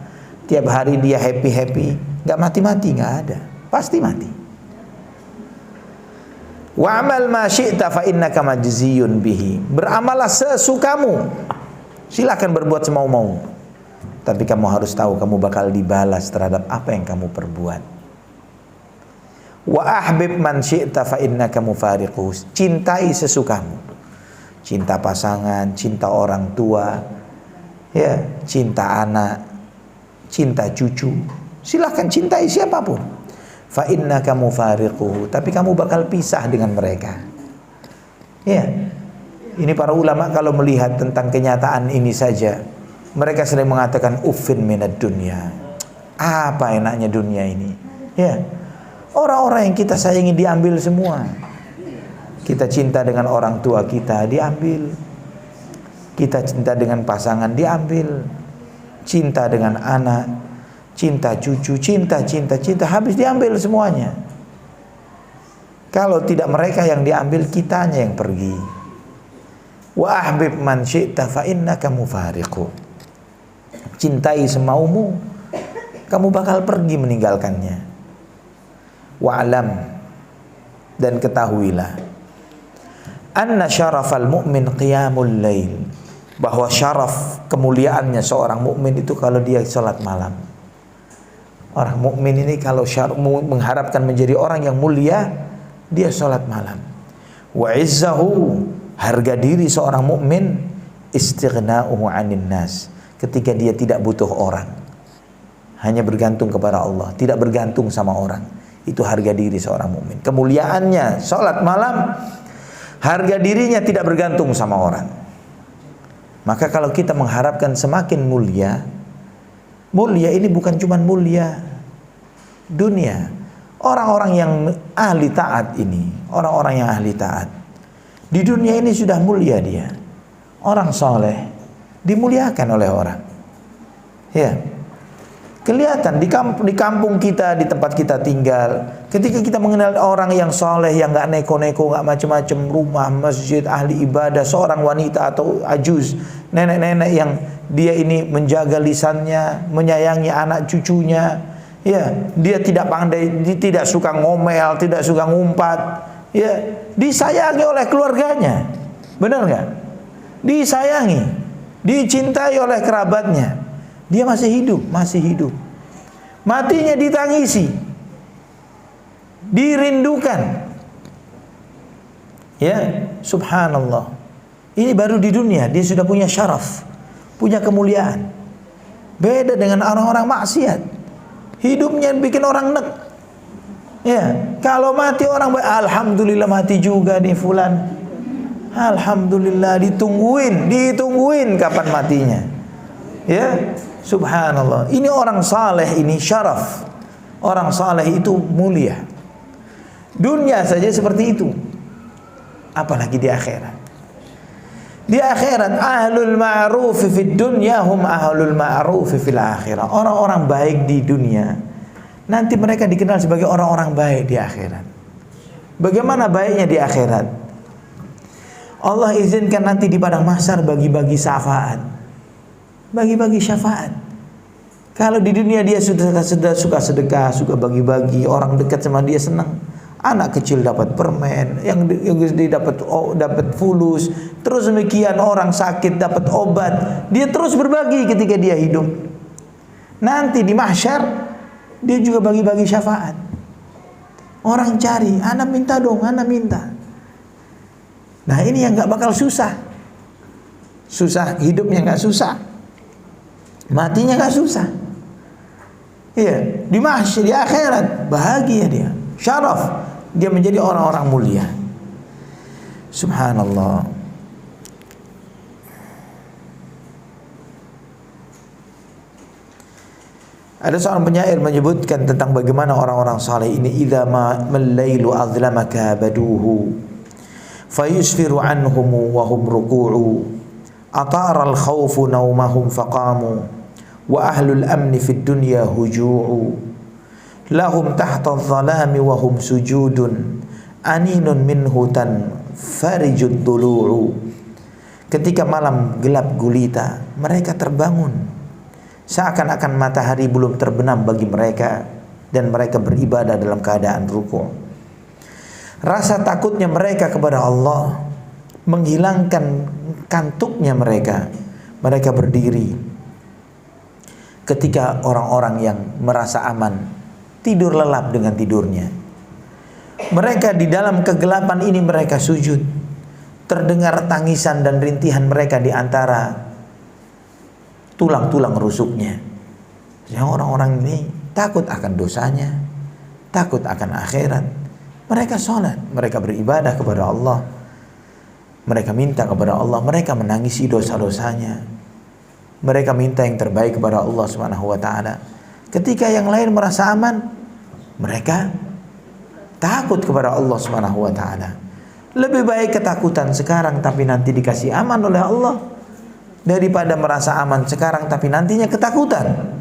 tiap hari dia happy-happy. Gak mati-mati, gak ada. Pasti mati. Wa'amal ma syi'ta fa innaka majziyun bihi. Beramallah sesukamu. Silakan berbuat semau-mau. Tapi kamu harus tahu kamu bakal dibalas terhadap apa yang kamu perbuat. Wa ahbib man syi'ta fa innaka mufariquhu. Cintai sesukamu. Cinta pasangan, cinta orang tua, ya, cinta anak, cinta cucu. Silakan cintai siapapun. Fa innaka mufariquhu, tapi kamu bakal pisah dengan mereka. Ya. Ini para ulama kalau melihat tentang kenyataan ini saja, mereka sering mengatakan uffin minad dunya. Apa enaknya dunia ini? Ya. Orang-orang yang kita sayangi diambil semua. Kita cinta dengan orang tua kita diambil. Kita cinta dengan pasangan diambil. Cinta dengan anak, cinta cucu, cinta, habis diambil semuanya. Kalau tidak mereka yang diambil, kitanya yang pergi. Wa ahbib man syi'ta fa innaka mufariqu. Cintai semaumu, kamu bakal pergi meninggalkannya. Wa alam, dan ketahuilah, anna syarafal mu'min qiyamul lail, bahwa syaraf kemuliaannya seorang mukmin itu kalau dia salat malam. Orang mukmin ini kalau mengharapkan menjadi orang yang mulia, dia sholat malam. Wa izzahu, harga diri seorang mukmin, istighna'uhu 'anil nas, ketika dia tidak butuh orang, hanya bergantung kepada Allah, tidak bergantung sama orang. Itu harga diri seorang mukmin. Kemuliaannya sholat malam, harga dirinya tidak bergantung sama orang. Maka kalau kita mengharapkan semakin mulia, mulia ini bukan cuma mulia dunia. Orang-orang yang ahli taat ini, orang-orang yang ahli taat di dunia ini sudah mulia dia. Orang soleh dimuliakan oleh orang. Ya, kelihatan di kampung kita, di tempat kita tinggal. Ketika kita mengenal orang yang soleh, yang nggak neko-neko, nggak macam-macam, rumah, masjid, ahli ibadah, seorang wanita atau ajuz, nenek-nenek yang dia ini menjaga lisannya, menyayangi anak cucunya, ya, dia tidak pandai, dia tidak suka ngomel, tidak suka ngumpat, ya, disayangi oleh keluarganya. Benar nggak? Disayangi, dicintai oleh kerabatnya. Dia masih hidup, masih hidup. Matinya ditangisi, dirindukan. Ya, subhanallah. Ini baru di dunia dia sudah punya syaraf, punya kemuliaan. Beda dengan orang-orang maksiat. Hidupnya bikin orang nek. Ya, kalau mati orang baik, alhamdulillah mati juga nih fulan. Alhamdulillah, ditungguin kapan matinya. Ya, subhanallah. Ini orang saleh, ini syaraf. Orang saleh itu mulia. Dunia saja seperti itu, apalagi di akhirat. Di akhirat, ahlul ma'ruf fid dunya hum ahlul ma'ruf fil akhirah. Orang-orang baik di dunia nanti mereka dikenal sebagai orang-orang baik di akhirat. Bagaimana baiknya di akhirat? Allah izinkan nanti di padang mahsyar bagi-bagi syafaat. Bagi-bagi syafaat. Kalau di dunia dia sudah suka sedekah, suka bagi-bagi, orang dekat sama dia senang. Anak kecil dapat permen, yang dapat fulus, terus demikian orang sakit dapat obat. Dia terus berbagi ketika dia hidup. Nanti di mahsyar dia juga bagi-bagi syafaat. Orang cari, anak minta dong, anak minta. Nah ini yang nggak bakal susah. Susah hidupnya nggak susah, matinya nggak susah. Iya, di mahsyar, di akhirat bahagia dia, syaraf. Dia menjadi orang-orang mulia. Subhanallah. Ada seorang penyair menyebutkan tentang bagaimana orang-orang saleh ini, idza ma al-lailu azlamaka baduhu fayusfiru anhum wa hum ruku'u atara al-khawfu nawmahum faqamu wa ahlul amni fid dunya huju'u lahum tahta adh-dhalami wa hum sujudun aninun minhu tan farijud dulu'u. Ketika malam gelap gulita, mereka terbangun seakan-akan matahari belum terbenam bagi mereka, dan mereka beribadah dalam keadaan ruku'. Rasa takutnya mereka kepada Allah menghilangkan kantuknya mereka. Mereka berdiri ketika orang-orang yang merasa aman tidur lelap dengan tidurnya. Mereka di dalam kegelapan ini mereka sujud. Terdengar tangisan dan rintihan mereka di antara tulang-tulang rusuknya. Yang orang-orang ini takut akan dosanya, takut akan akhirat. Mereka sholat, mereka beribadah kepada Allah, mereka minta kepada Allah, mereka menangisi dosa-dosanya, mereka minta yang terbaik kepada Allah Subhanahu wa ta'ala. Ketika yang lain merasa aman, mereka takut kepada Allah Subhanahu wa ta'ala. Lebih baik ketakutan sekarang tapi nanti dikasih aman oleh Allah, daripada merasa aman sekarang tapi nantinya ketakutan.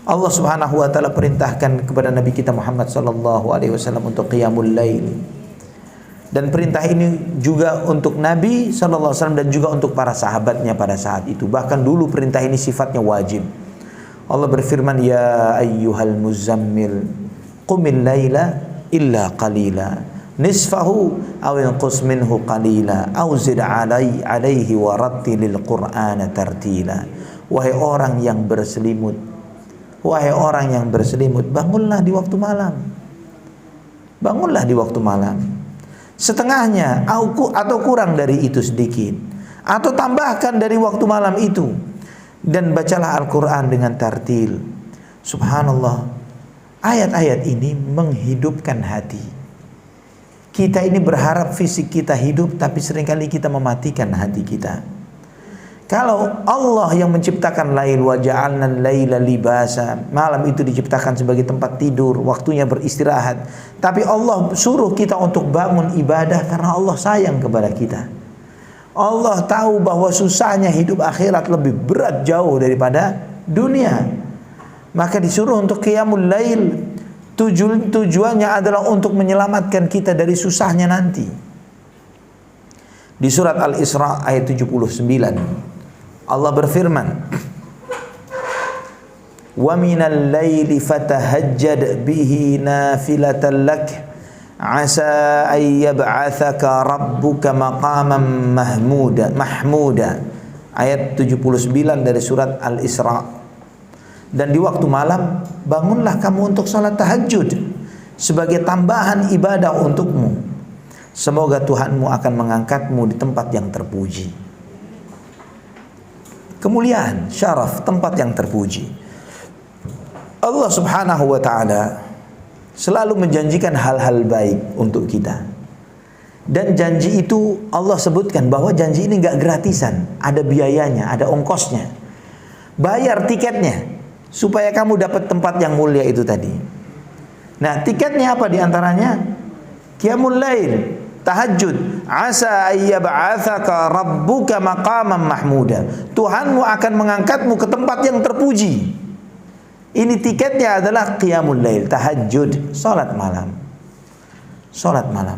Allah Subhanahu wa ta'ala perintahkan kepada Nabi kita Muhammad sallallahu alaihi wasallam untuk qiyamul lail. Dan perintah ini juga untuk Nabi sallallahu alaihi wasallam dan juga untuk para sahabatnya pada saat itu. Bahkan dulu perintah ini sifatnya wajib. Allah berfirman, ya ayyuhal muzammil qumil laila illa qalila nisfahu aw inqus minhu qalila aw zid alaihi wa rattilil qur'ana tartila. Wahai orang yang berselimut, wahai orang yang berselimut, bangunlah di waktu malam. Bangunlah di waktu malam. Setengahnya atau kurang dari itu sedikit, atau tambahkan dari waktu malam itu, dan bacalah Al-Quran dengan tartil. Subhanallah, ayat-ayat ini menghidupkan hati. Kita ini berharap fisik kita hidup, tapi seringkali kita mematikan hati kita. Kalau Allah yang menciptakan lail, wa ja'alna al-laila libasa, malam itu diciptakan sebagai tempat tidur, waktunya beristirahat, tapi Allah suruh kita untuk bangun ibadah karena Allah sayang kepada kita. Allah tahu bahwa susahnya hidup akhirat lebih berat jauh daripada dunia, maka disuruh untuk qiyamul lail. Tujuannya adalah untuk menyelamatkan kita dari susahnya nanti. Di surat Al-Isra ayat 79 Allah berfirman, wa minal laili fatahajjad bihi nafilatan lak asa ay yab'atsaka rabbuka maqaman mahmuda. Ayat 79 dari surat Al-Isra. Dan di waktu malam bangunlah kamu untuk salat tahajud sebagai tambahan ibadah untukmu. Semoga Tuhanmu akan mengangkatmu di tempat yang terpuji. Kemuliaan, syaraf, tempat yang terpuji. Allah Subhanahu wa ta'ala selalu menjanjikan hal-hal baik untuk kita. Dan janji itu Allah sebutkan bahwa janji ini enggak gratisan, ada biayanya, ada ongkosnya. Bayar tiketnya supaya kamu dapat tempat yang mulia itu tadi. Nah, tiketnya apa diantaranya? Qiyamul lail, tahajud. Asa ayyab'atsaka rabbuka maqaman mahmuda. Tuhanmu akan mengangkatmu ke tempat yang terpuji. Ini tiketnya adalah qiyamul lail, tahajud, salat malam. Salat malam.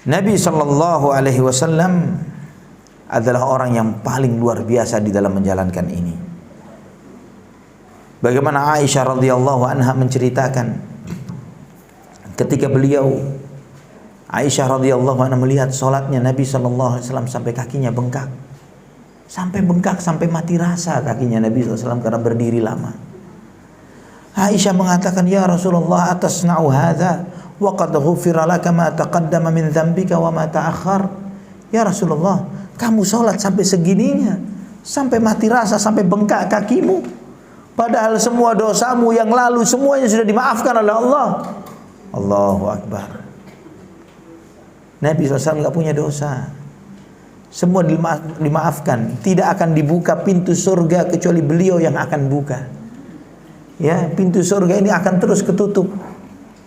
Nabi sallallahu alaihi wasallam adalah orang yang paling luar biasa di dalam menjalankan ini. Bagaimana Aisyah radhiyallahu anha menceritakan ketika Aisyah radhiyallahu anha melihat salatnya Nabi sallallahu alaihi wasallam sampai kakinya bengkak. Sampai bengkak, sampai mati rasa kakinya Nabi SAW karena berdiri lama. Aisyah mengatakan, ya Rasulullah, atasna'u hadha wa qad ghufira laka ma taqaddama min dzambika wa ma ta'akhkhar. Ya Rasulullah, kamu sholat sampai segininya, sampai mati rasa, sampai bengkak kakimu, padahal semua dosamu yang lalu semuanya sudah dimaafkan oleh Allah. Allahu Akbar. Nabi SAW nggak punya dosa. Semua dimaafkan. Tidak akan dibuka pintu surga kecuali beliau yang akan buka. Ya, pintu surga ini akan terus ketutup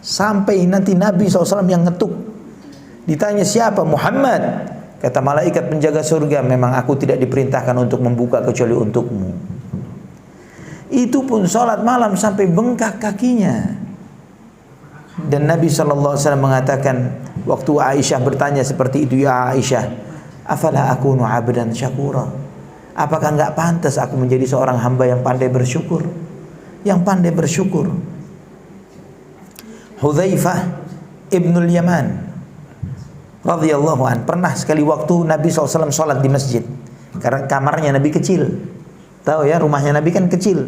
sampai nanti Nabi SAW yang ngetuk. Ditanya siapa? Muhammad. Kata malaikat penjaga surga, memang aku tidak diperintahkan untuk membuka kecuali untukmu. Itu pun sholat malam sampai bengkak kakinya. Dan Nabi SAW mengatakan, waktu Aisyah bertanya seperti itu, ya Aisyah, afala akunu abdan syakura. Apakah enggak pantas aku menjadi seorang hamba yang pandai bersyukur? Yang pandai bersyukur. Hudzaifah ibnul Yaman radhiyallahu an, pernah sekali waktu Nabi SAW sholat di masjid. Karena kamarnya Nabi kecil. Tahu ya, rumahnya Nabi kan kecil.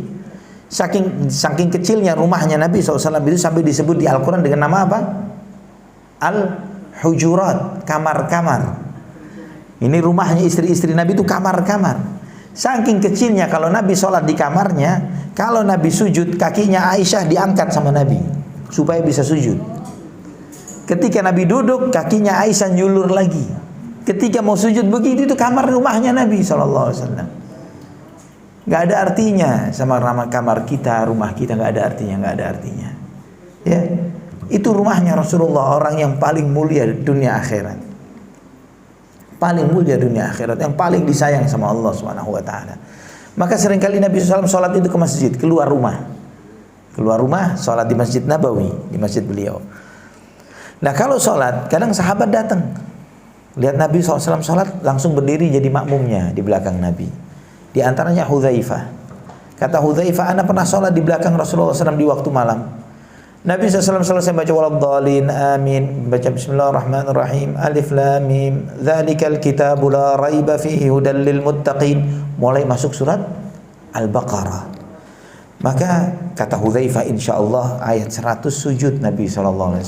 Saking kecilnya rumahnya Nabi SAW itu sampai disebut di Al-Quran dengan nama apa? Al-Hujurat, kamar-kamar. Ini rumahnya istri-istri Nabi itu kamar-kamar. Saking kecilnya kalau Nabi sholat di kamarnya, kalau Nabi sujud, kakinya Aisyah diangkat sama Nabi supaya bisa sujud. Ketika Nabi duduk, kakinya Aisyah nyulur lagi. Ketika mau sujud begitu, itu kamar rumahnya Nabi SAW. Gak ada artinya sama kamar kita, rumah kita, gak ada artinya. Ya, itu rumahnya Rasulullah, orang yang paling mulia dunia akhirat. Paling mulia dunia akhirat, yang paling disayang sama Allah Subhanahu wa taala. Maka seringkali Nabi SAW sholat itu ke masjid, keluar rumah, sholat di Masjid Nabawi, di masjid beliau. Nah, kalau sholat, kadang sahabat datang, lihat Nabi SAW sholat, langsung berdiri jadi makmumnya di belakang Nabi. Di antaranya Hudzaifah. Kata Hudzaifah, ana pernah sholat di belakang Rasulullah SAW di waktu malam. Nabi SAW selesai baca waladhdallin amin, baca bismillahirrahmanirrahim, alif lam mim, dzalikal kitabu la raiba fihi hudal lil muttaqin, mulai masuk surat Al-Baqarah. Maka kata Hudzaifah, insyaallah ayat 100 sujud Nabi SAW.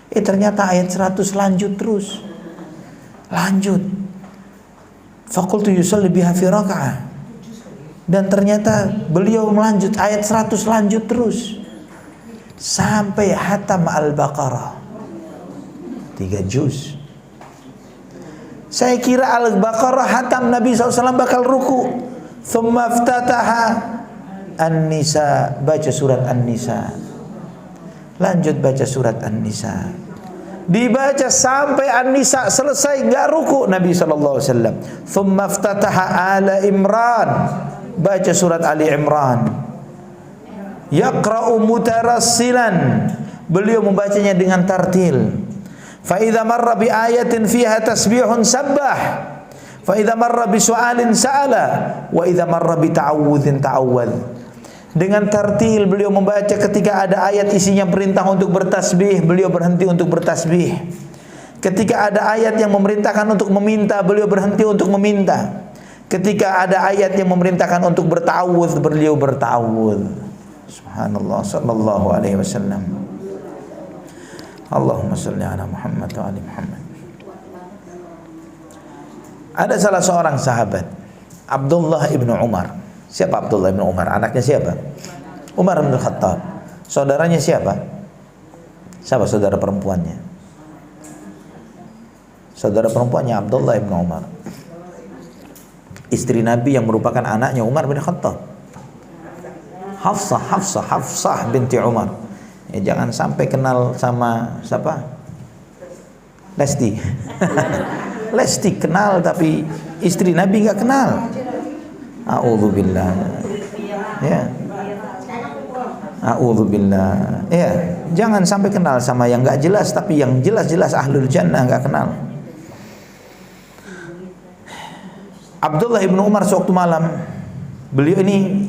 Ternyata ayat 100 lanjut terus. Faqultu yusalli biha fi raka'ah. Dan ternyata beliau melanjut ayat 100 lanjut terus. Sampai hatam Al-Baqarah 3 juz. Saya kira Al-Baqarah hatam Nabi SAW bakal ruku. Thumma iftataha An-Nisa, baca surat An-Nisa. Lanjut baca surat An-Nisa. Dibaca sampai An-Nisa selesai, gak ruku Nabi SAW. Thumma iftataha Ala Imran, baca surat Ali Imran. Yaqra'u mutarassilan, beliau membacanya dengan tartil. Fa idza marra bi ayatin fiha tasbihun sabbah, fa idza marra bi su'alin sa'ala, wa idza marra bi ta'awudzin ta'awwadz. Dengan tartil beliau membaca, ketika ada ayat isinya perintah untuk bertasbih, beliau berhenti untuk bertasbih. Ketika ada ayat yang memerintahkan untuk meminta, beliau berhenti untuk meminta. Ketika ada ayat yang memerintahkan untuk bertawudz, beliau bertawudz. Subhanallah, sallallahu alaihi wasallam. Allahumma salli ala Muhammad wa ali Muhammad. Ada salah seorang sahabat, Abdullah ibnu Umar. Siapa Abdullah ibnu Umar? Anaknya siapa? Umar bin Khattab. Saudaranya siapa? Siapa saudara perempuannya? Saudara perempuannya Abdullah ibnu Umar, istri Nabi yang merupakan anaknya Umar bin Khattab. Hafsah binti Umar. Ya, jangan sampai kenal sama siapa? Lesti. Lesti kenal tapi istri Nabi nggak kenal. A'udzubillah. Ya. A'udzubillah. Ya, jangan sampai kenal sama yang nggak jelas, tapi yang jelas-jelas ahlul jannah nggak kenal. Abdullah ibnu Umar sewaktu malam, beliau ini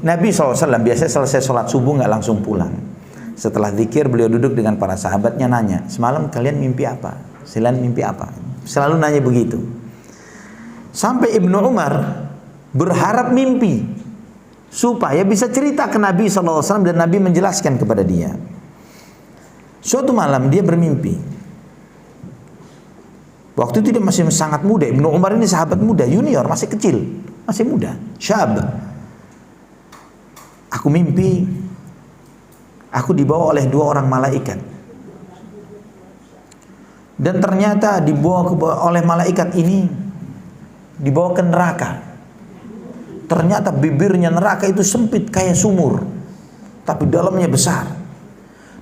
Nabi SAW biasanya selesai sholat subuh nggak langsung pulang. Setelah zikir beliau duduk dengan para sahabatnya, nanya, semalam kalian mimpi apa? Selain mimpi apa? Selalu nanya begitu. Sampai Ibnu Umar berharap mimpi supaya bisa cerita ke Nabi SAW dan Nabi menjelaskan kepada dia. Suatu malam dia bermimpi. Waktu itu dia masih sangat muda. Ibnu Umar ini sahabat muda, junior, masih kecil, masih muda, syab. Aku mimpi, aku dibawa oleh dua orang malaikat. Dan ternyata dibawa oleh malaikat ini, dibawa ke neraka. Ternyata bibirnya neraka itu sempit kayak sumur, tapi dalamnya besar.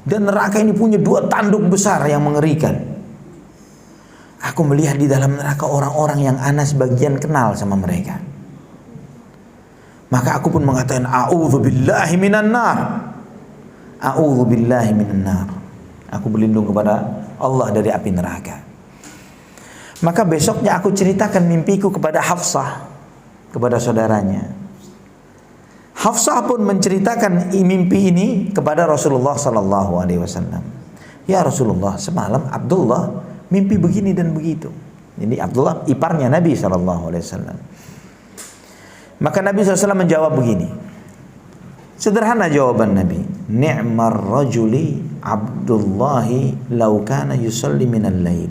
Dan neraka ini punya dua tanduk besar yang mengerikan. Aku melihat di dalam neraka orang-orang yang ana sebagian kenal sama mereka. Maka aku pun mengatakan, a'udzubillahi minan nar. A'udzubillahi minan nar. Aku berlindung kepada Allah dari api neraka. Maka besoknya aku ceritakan mimpiku kepada Hafsah, kepada saudaranya. Hafsah pun menceritakan mimpi ini kepada Rasulullah sallallahu alaihi wasallam. Ya Rasulullah, semalam Abdullah mimpi begini dan begitu. Ini Abdullah iparnya Nabi sallallahu alaihi wasallam. Maka Nabi SAW menjawab begini. Sederhana jawaban Nabi. Ni'mar rajuli Abdullahi law kana yusalli minal lail.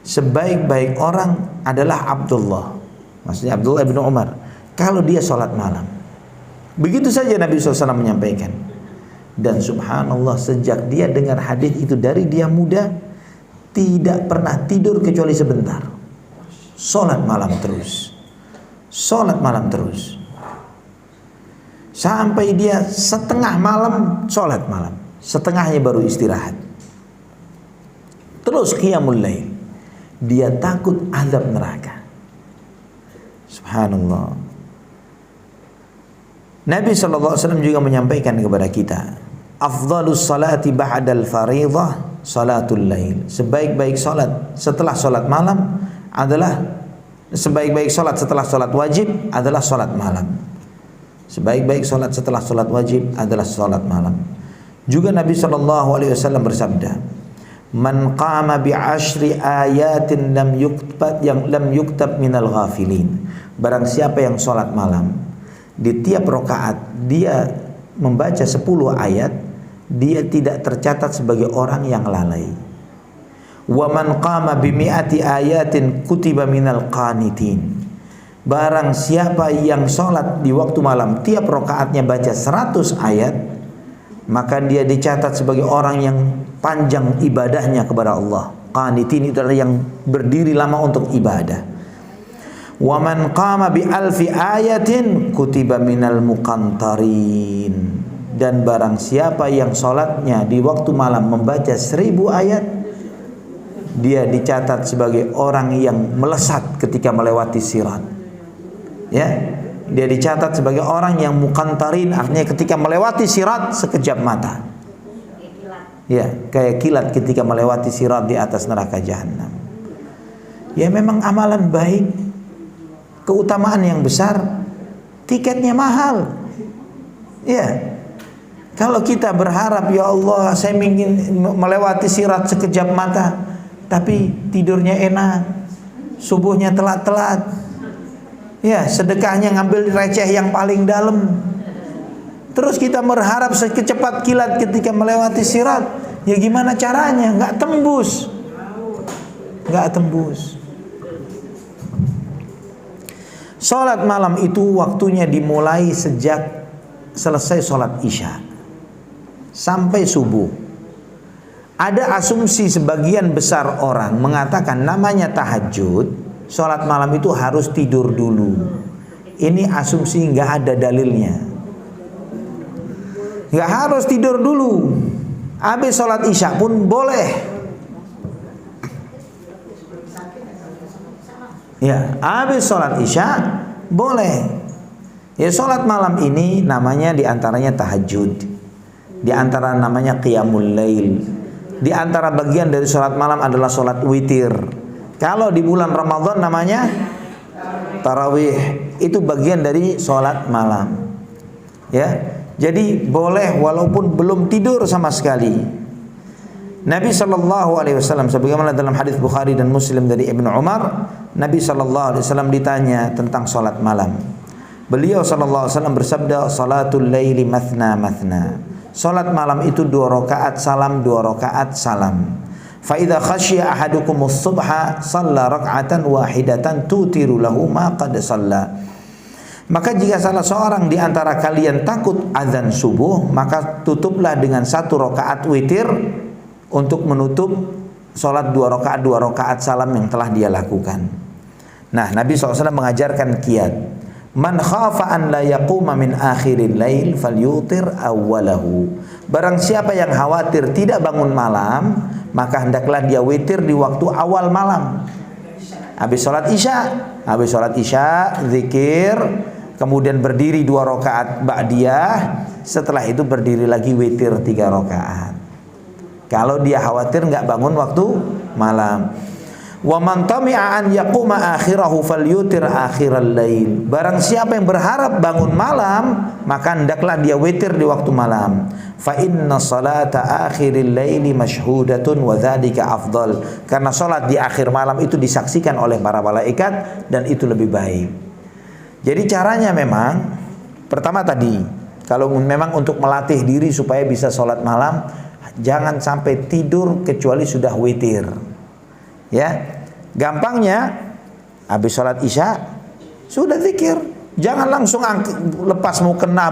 Sebaik-baik orang adalah Abdullah. Maksudnya Abdullah bin Umar, kalau dia sholat malam. Begitu saja Nabi SAW menyampaikan. Dan subhanallah, sejak dia dengar hadis itu dari dia muda, tidak pernah tidur kecuali sebentar. Sholat malam terus. Sholat malam terus. Sampai dia setengah malam sholat malam, setengahnya baru istirahat. Terus qiyamul lail. Dia takut azab neraka. Subhanallah. Nabi SAW juga menyampaikan kepada kita, afdhalus salati ba'dal fariidhah salatul lail. Sebaik-baik salat setelah salat malam adalah sebaik-baik salat setelah salat wajib adalah salat malam. Sebaik-baik salat setelah salat wajib adalah salat malam. Juga Nabi SAW bersabda, man qama bi ashri ayatin lam yuktab minal ghafilin. Barang siapa yang salat malam, di tiap rakaat dia membaca 10 ayat, dia tidak tercatat sebagai orang yang lalai. Wa man qama bi mi'ati ayatin kutiba minal qanitin. Barang siapa yang sholat di waktu malam, tiap rakaatnya baca 100 ayat, maka dia dicatat sebagai orang yang panjang ibadahnya kepada Allah. Qanitin itu adalah yang berdiri lama untuk ibadah. Wa man qama bi alfi ayatin kutiba minal muqantarin. Dan barang siapa yang sholatnya di waktu malam membaca 1000 ayat, dia dicatat sebagai orang yang melesat ketika melewati sirat. Ya, dia dicatat sebagai orang yang muqantarin, artinya ketika melewati sirat sekejap mata. Ya, kayak kilat ketika melewati sirat di atas neraka jahanam. Ya, memang amalan baik, keutamaan yang besar, tiketnya mahal. Ya. Kalau kita berharap, ya Allah, saya ingin melewati sirat sekejap mata, tapi tidurnya enak, subuhnya telat-telat, ya, sedekahnya ngambil receh yang paling dalam. Terus kita berharap sekecepat kilat ketika melewati sirat, ya gimana caranya? Nggak tembus. Salat malam itu waktunya dimulai sejak selesai salat isya sampai subuh. Ada asumsi sebagian besar orang mengatakan namanya tahajud, salat malam itu harus tidur dulu. Ini asumsi, nggak ada dalilnya. Nggak harus tidur dulu. Habis salat isya pun boleh. Ya, habis salat isya boleh. Ya, salat malam ini namanya diantaranya tahajud. Di antara namanya qiyamul lail. Di antara bagian dari salat malam adalah salat witir. Kalau di bulan Ramadan namanya tarawih. Itu bagian dari salat malam. Ya. Jadi boleh walaupun belum tidur sama sekali. Nabi SAW sebagaimana dalam hadis Bukhari dan Muslim dari Ibnu Umar, Nabi SAW ditanya tentang salat malam. Beliau SAW bersabda, salatul laili mathna mathna. Salat malam itu 2 rakaat salam, 2 rakaat salam. Fa idza khasyiya ahadukumus subha shalla rak'atan wahidatan tutiru lahu ma qad shalla. Maka jika salah seorang di antara kalian takut azan subuh, maka tutuplah dengan 1 rakaat witir untuk menutup salat 2 rakaat salam yang telah dia lakukan. Nah, Nabi SAW mengajarkan kiat. Man khafa an la yaquma min akhiril lail falyutir awwalahu. Barang siapa yang khawatir tidak bangun malam, maka hendaklah dia witir di waktu awal malam. Habis salat isya, zikir, kemudian berdiri 2 rakaat ba'diyah, setelah itu berdiri lagi witir 3 rakaat. Kalau dia khawatir nggak bangun waktu malam. Wa man tami'a an yaquma akhirahu falyutir akhiral lail. Barang siapa yang berharap bangun malam, maka hendaklah dia witir di waktu malam. Fa inna salata akhiril laili mashhudatun wa dzalika afdal. Karena salat di akhir malam itu disaksikan oleh para malaikat dan itu lebih baik. Jadi caranya memang pertama tadi, kalau memang untuk melatih diri supaya bisa salat malam, jangan sampai tidur kecuali sudah witir. Ya, gampangnya habis sholat isya sudah zikir, jangan langsung lepas mukena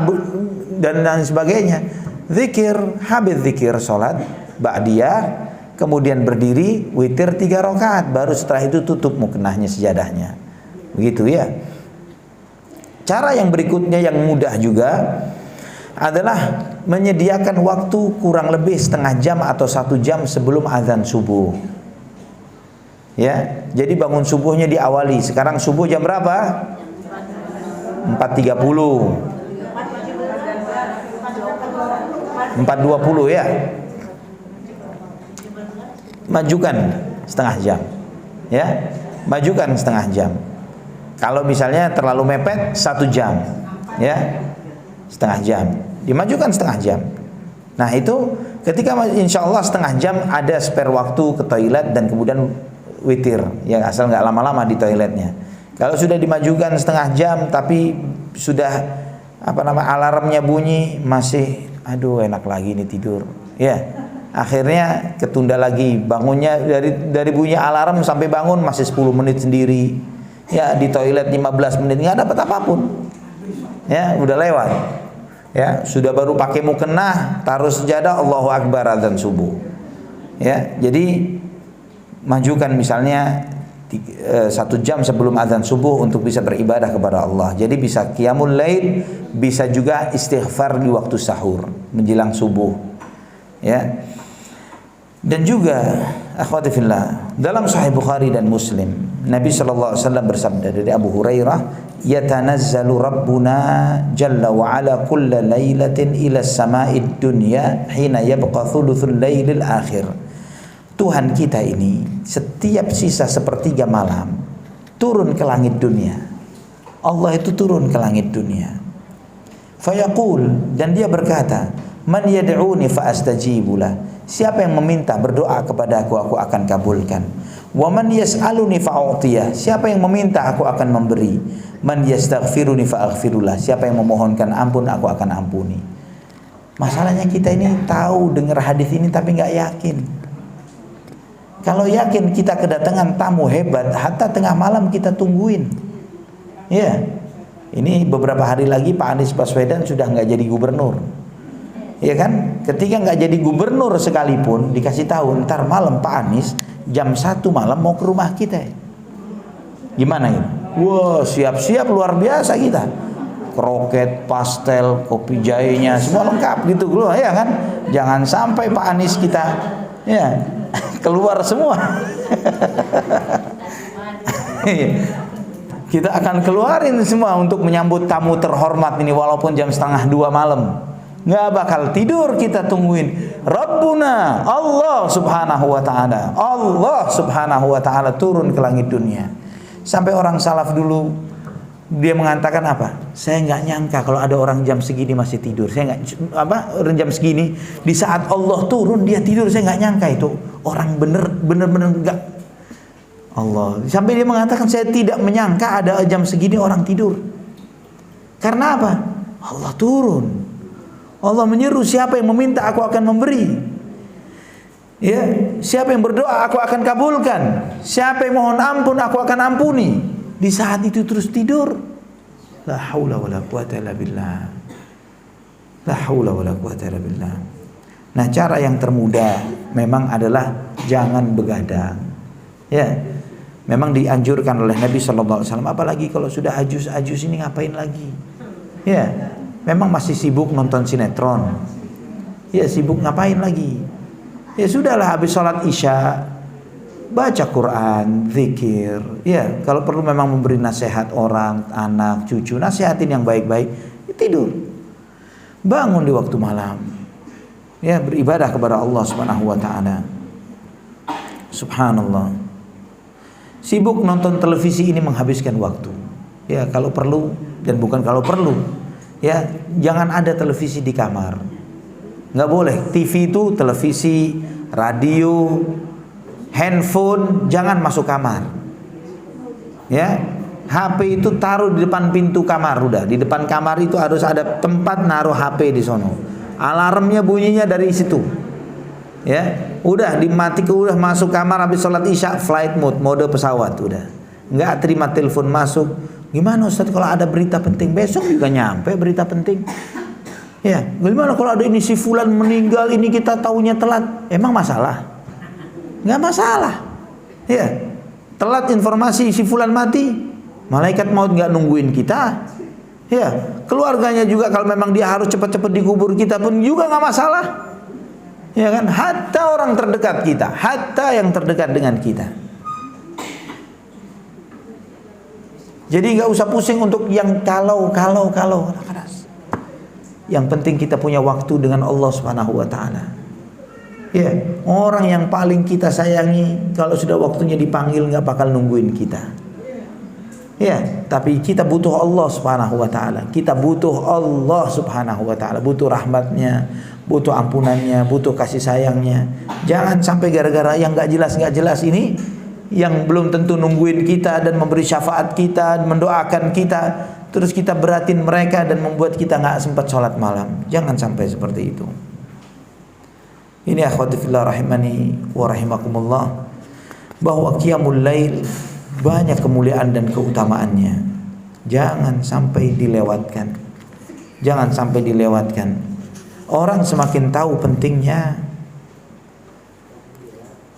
dan lain sebagainya. Zikir, habis zikir sholat ba'diyah, kemudian berdiri witir 3 rakaat, baru setelah itu tutup mukenahnya, sejadahnya. Begitu ya. Cara yang berikutnya yang mudah juga adalah menyediakan waktu kurang lebih setengah jam atau 1 jam sebelum azan subuh. Ya, jadi bangun subuhnya diawali. Sekarang subuh jam berapa? 4.30. 4.20 ya. Majukan setengah jam. Ya, majukan setengah jam. Kalau misalnya terlalu mepet 1 jam, ya, setengah jam. Dimajukan setengah jam. Nah itu ketika insya Allah setengah jam ada spare waktu ke toilet dan kemudian witir, ya asal nggak lama-lama di toiletnya. Kalau sudah dimajukan setengah jam tapi sudah alarmnya bunyi, masih aduh enak lagi nih tidur, ya akhirnya ketunda lagi bangunnya. Dari bunyi alarm sampai bangun masih 10 menit sendiri, ya di toilet 15 menit nggak dapat apapun, ya udah lewat, ya sudah baru pakai mukenah, taruh sejadah, Allahu Akbar, azan subuh, ya. Jadi majukan misalnya 1 jam sebelum azan subuh untuk bisa beribadah kepada Allah. Jadi bisa qiyamul lail, bisa juga istighfar di waktu sahur menjelang subuh, ya. Dan juga akhwati fillah, dalam Sahih Bukhari dan Muslim, Nabi sallallahu alaihi wasallam bersabda dari Abu Hurairah, yatanazzalu rabbuna jalla wa ala kulla lailatin ila sama'id dunya hina yabqa thuluthul lailil akhir. Tuhan kita ini setiap sisa sepertiga malam turun ke langit dunia. Allah itu turun ke langit dunia. Fayaqul, dan dia berkata, man yad'uni fa astajibulah. Siapa yang meminta berdoa kepada aku akan kabulkan. Wa man yas'aluni fa a'tiyah. Siapa yang meminta aku akan memberi. Man yastaghfiruni fa aghfirullah. Siapa yang memohonkan ampun aku akan ampuni. Masalahnya kita ini tahu dengar hadis ini tapi nggak yakin. Kalau yakin kita kedatangan tamu hebat, hatta tengah malam kita tungguin. Ya, ini beberapa hari lagi Pak Anies Baswedan sudah nggak jadi gubernur. Ya kan? Ketika nggak jadi gubernur sekalipun dikasih tahu ntar malam Pak Anies jam 1 malam mau ke rumah kita. Gimana ini? Wah, siap-siap luar biasa kita. Kroket, pastel, kopi jahenya semua lengkap gitu loh, ya kan? Jangan sampai Pak Anies kita ya keluar semua. Kita akan keluarin semua untuk menyambut tamu terhormat ini walaupun jam 1:30 malam. Nggak bakal tidur kita tungguin. Rabbuna Allah subhanahu wa ta'ala. Allah subhanahu wa ta'ala turun ke langit dunia. Sampai orang salaf dulu dia mengatakan apa? Saya nggak nyangka kalau ada orang jam segini masih tidur. Saya nggak orang jam segini di saat Allah turun dia tidur. Saya nggak nyangka itu orang bener-bener nggak. Allah sampai dia mengatakan saya tidak menyangka ada jam segini orang tidur. Karena apa? Allah turun. Allah menyeru siapa yang meminta aku akan memberi. Ya, siapa yang berdoa aku akan kabulkan. Siapa yang mohon ampun aku akan ampuni. Di saat itu terus tidur. La haula wala quwata illa billah. La haula wala quwata illa billah. Nah, cara yang termudah memang adalah jangan begadang. Ya. Memang dianjurkan oleh Nabi sallallahu alaihi wasallam, apalagi kalau sudah ajus-ajus ini ngapain lagi? Ya. Memang masih sibuk nonton sinetron. Ya, sibuk ngapain lagi? Ya sudahlah, habis sholat isya baca Quran, zikir. Ya, kalau perlu memang memberi nasihat orang, anak, cucu, nasihatin yang baik-baik. Tidur. Bangun di waktu malam. Ya, beribadah kepada Allah Subhanahu wa taala. Subhanallah. Sibuk nonton televisi ini menghabiskan waktu. Ya, kalau perlu dan bukan kalau perlu. Ya, jangan ada televisi di kamar. Nggak boleh. TV itu televisi, radio, handphone jangan masuk kamar. Ya, HP itu taruh di depan pintu kamar udah. Di depan kamar itu harus ada tempat naruh HP di sono. Alarmnya bunyinya dari situ. Ya, udah dimatikan, udah masuk kamar habis sholat isya flight mode pesawat udah. Nggak terima telepon masuk. Gimana Ustaz kalau ada berita penting? Besok juga nyampe berita penting. Ya, gimana kalau ada ini si fulan meninggal, ini kita taunya telat? Emang masalah? Nggak masalah. Ya, telat informasi si fulan mati, malaikat maut nggak nungguin kita. Ya, keluarganya juga kalau memang dia harus cepat-cepat dikubur kita pun juga nggak masalah. Ya kan? Hatta orang terdekat kita, hatta yang terdekat dengan kita. Jadi nggak usah pusing untuk yang kalau. Yang penting kita punya waktu dengan Allah Subhanahu wa taala. Ya, orang yang paling kita sayangi kalau sudah waktunya dipanggil nggak bakal nungguin kita. Ya, tapi kita butuh Allah Subhanahu wa taala. Kita butuh Allah Subhanahu wa taala, butuh rahmatnya, butuh ampunannya, butuh kasih sayangnya. Jangan sampai gara-gara yang nggak jelas ini yang belum tentu nungguin kita dan memberi syafaat kita, mendoakan kita, terus kita beratin mereka dan membuat kita nggak sempat sholat malam. Jangan sampai seperti itu. Ini akhwati fillah rahimani wa rahimakumullah, bahwa qiyamul lail banyak kemuliaan dan keutamaannya. Jangan sampai dilewatkan. Jangan sampai dilewatkan. Orang semakin tahu pentingnya,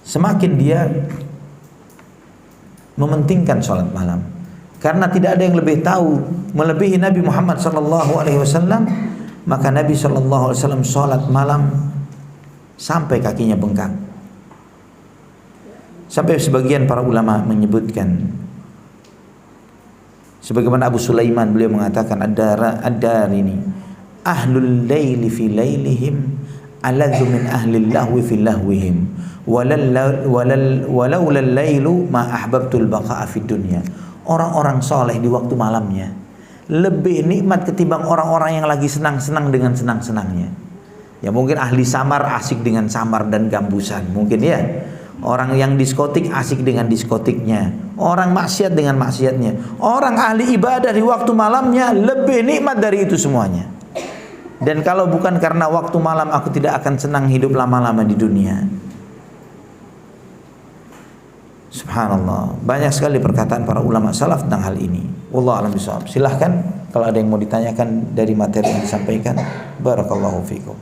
semakin dia mementingkan sholat malam. Karena tidak ada yang lebih tahu melebihi Nabi Muhammad SAW. Maka Nabi SAW sholat malam sampai kakinya bengkak. Sampai sebagian para ulama menyebutkan, sebagaimana Abu Sulaiman, beliau mengatakan ad-Darini, ahlul laili fi lailihim aladzu min ahli lahwi fi lahwihim walaulal lailu ma ahbabtul baqa'a fid dunya. Orang-orang soleh di waktu malamnya lebih nikmat ketimbang orang-orang yang lagi senang-senang dengan senang-senangnya. Ya mungkin ahli samar asik dengan samar dan gambusan, mungkin ya. Orang yang diskotik asik dengan diskotiknya, orang maksiat dengan maksiatnya. Orang ahli ibadah di waktu malamnya lebih nikmat dari itu semuanya. Dan kalau bukan karena waktu malam, aku tidak akan senang hidup lama-lama di dunia. Subhanallah, banyak sekali perkataan para ulama salaf tentang hal ini. Wallahu a'lam bishawab. Silahkan kalau ada yang mau ditanyakan dari materi yang disampaikan. Barakallahu fikum.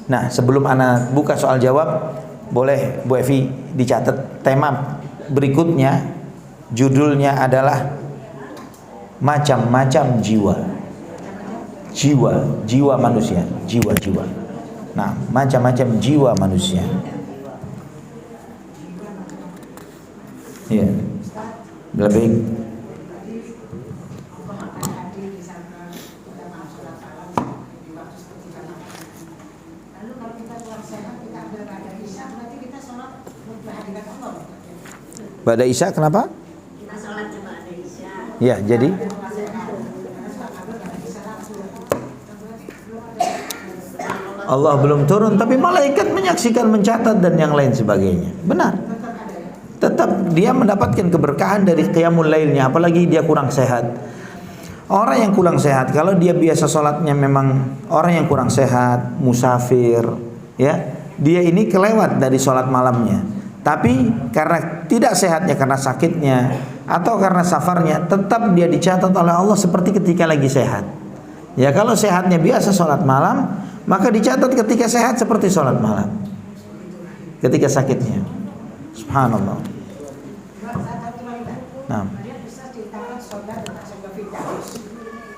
Nah, sebelum ana buka soal jawab, boleh Bu Evi dicatat tema berikutnya, judulnya adalah macam-macam jiwa. Jiwa manusia, jiwa. Nah, macam-macam jiwa manusia. Ya. Lebih Ba'da Isya kenapa?
Kita sholat Ba'da Isya.
Ya, jadi Allah belum turun tapi malaikat menyaksikan, mencatat dan yang lain sebagainya. Benar. Tetap dia mendapatkan keberkahan dari qiyamul lailnya, apalagi dia kurang sehat. Orang yang kurang sehat, kalau dia biasa sholatnya memang orang yang kurang sehat, musafir, ya, dia ini kelewat dari sholat malamnya. Tapi karena tidak sehatnya, karena sakitnya atau karena safarnya, tetap dia dicatat oleh Allah seperti ketika lagi sehat. Ya kalau sehatnya biasa sholat malam, maka dicatat ketika sehat seperti sholat malam. Ketika sakitnya, subhanallah. Nah.
Dia bisa dicatat sholat dengan sholat Firdaus,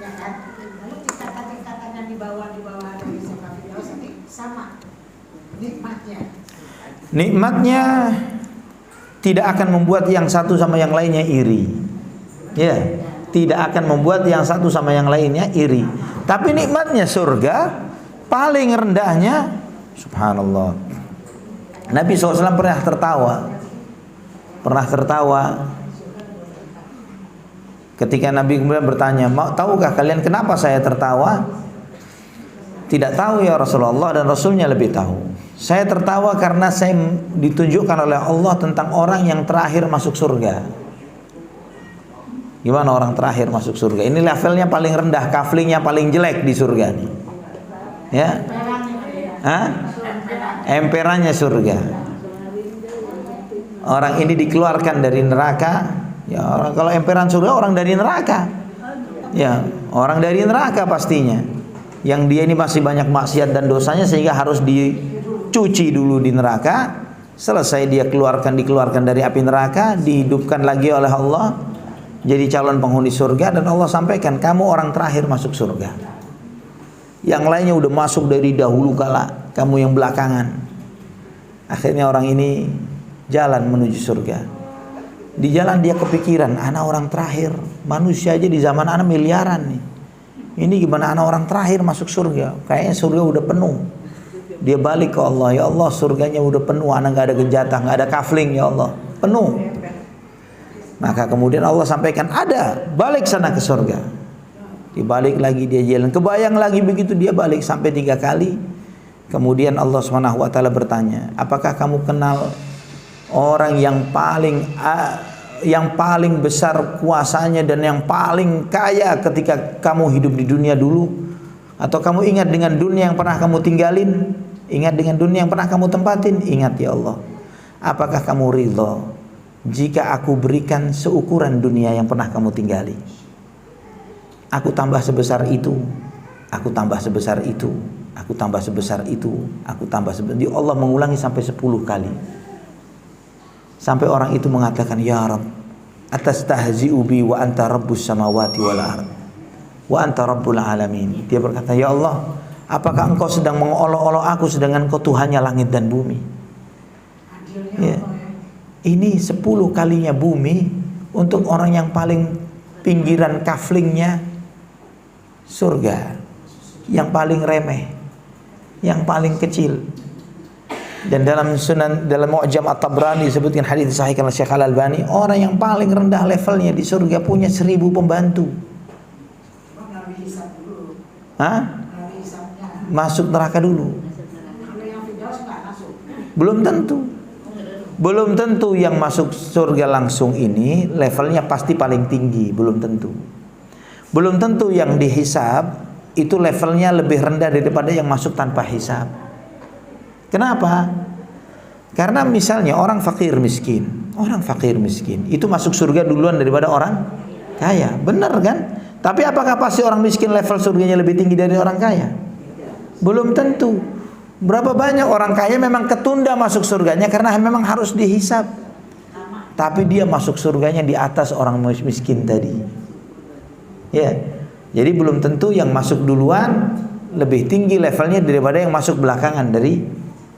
ya kan? Lalu tingkatan-tingkatan yang di bawah dari sholat Firdaus nanti sama nikmatnya.
Nikmatnya tidak akan membuat yang satu sama yang lainnya iri. Ya, tidak akan membuat yang satu sama yang lainnya iri. Tapi nikmatnya surga paling rendahnya, subhanallah. Nabi SAW pernah tertawa ketika Nabi kemudian bertanya, tahukah kalian kenapa saya tertawa? Tidak tahu ya Rasulullah, dan Rasulnya lebih tahu. Saya tertawa karena saya ditunjukkan oleh Allah tentang orang yang terakhir masuk surga. Gimana orang terakhir masuk surga? Ini levelnya paling rendah, kaflingnya paling jelek di surga nih. Ya, emperannya surga. Orang ini dikeluarkan dari neraka. Ya, kalau emperan surga orang dari neraka. Ya, orang dari neraka pastinya. Yang dia ini masih banyak maksiat dan dosanya sehingga harus dicuci dulu di neraka. Selesai dia dikeluarkan dari api neraka, dihidupkan lagi oleh Allah jadi calon penghuni surga, dan Allah sampaikan kamu orang terakhir masuk surga. Yang lainnya udah masuk dari dahulu kala, kamu yang belakangan. Akhirnya orang ini jalan menuju surga. Di jalan dia kepikiran, anak orang terakhir, manusia aja di zaman anak miliaran nih. Ini gimana anak orang terakhir masuk surga? Kayaknya surga udah penuh. Dia balik ke Allah, ya Allah surganya udah penuh, anak gak ada genjatah, gak ada kafling ya Allah, penuh. Maka kemudian Allah sampaikan, ada, balik sana ke surga. Dibalik lagi dia jalan, kebayang lagi begitu dia balik sampai 3 kali. Kemudian Allah SWT bertanya, apakah kamu kenal orang yang paling besar kuasanya dan yang paling kaya ketika kamu hidup di dunia dulu? Atau kamu ingat dengan dunia yang pernah kamu tinggalin? Ingat dengan dunia yang pernah kamu tempatin? Ingat ya Allah. Apakah kamu ridha jika aku berikan seukuran dunia yang pernah kamu tinggali? Aku tambah sebesar itu, aku tambah sebesar itu, aku tambah sebesar itu, aku tambah sebesar itu. Allah mengulangi sampai 10 kali. Sampai orang itu mengatakan, ya Rabb, atastahzi'u bi wa anta rabbus samawati wal ard wa anta rabbul alamin. Dia berkata, ya Allah, apakah engkau sedang mengolok-olok aku sedangkan engkau Tuhannya langit dan bumi? Ya. Ini 10 kalinya bumi untuk orang yang paling pinggiran kaflingnya surga, yang paling remeh, yang paling kecil. Dan dalam Mu'jam At-Tabrani disebutkan hadis disahihkan oleh Syekh Al-Albani, orang yang paling rendah levelnya di surga punya 1000 pembantu. Hah? Masuk neraka dulu. Belum tentu. Belum tentu yang masuk surga langsung ini levelnya pasti paling tinggi, belum tentu. Belum tentu yang dihisab itu levelnya lebih rendah daripada yang masuk tanpa hisab. Kenapa? Karena misalnya orang fakir miskin itu masuk surga duluan daripada orang kaya, benar kan? Tapi apakah pasti orang miskin level surganya lebih tinggi dari orang kaya? Belum tentu. Berapa banyak orang kaya memang ketunda masuk surganya karena memang harus dihisab, tapi dia masuk surganya di atas orang miskin tadi. Ya, jadi belum tentu yang masuk duluan lebih tinggi levelnya daripada yang masuk belakangan dari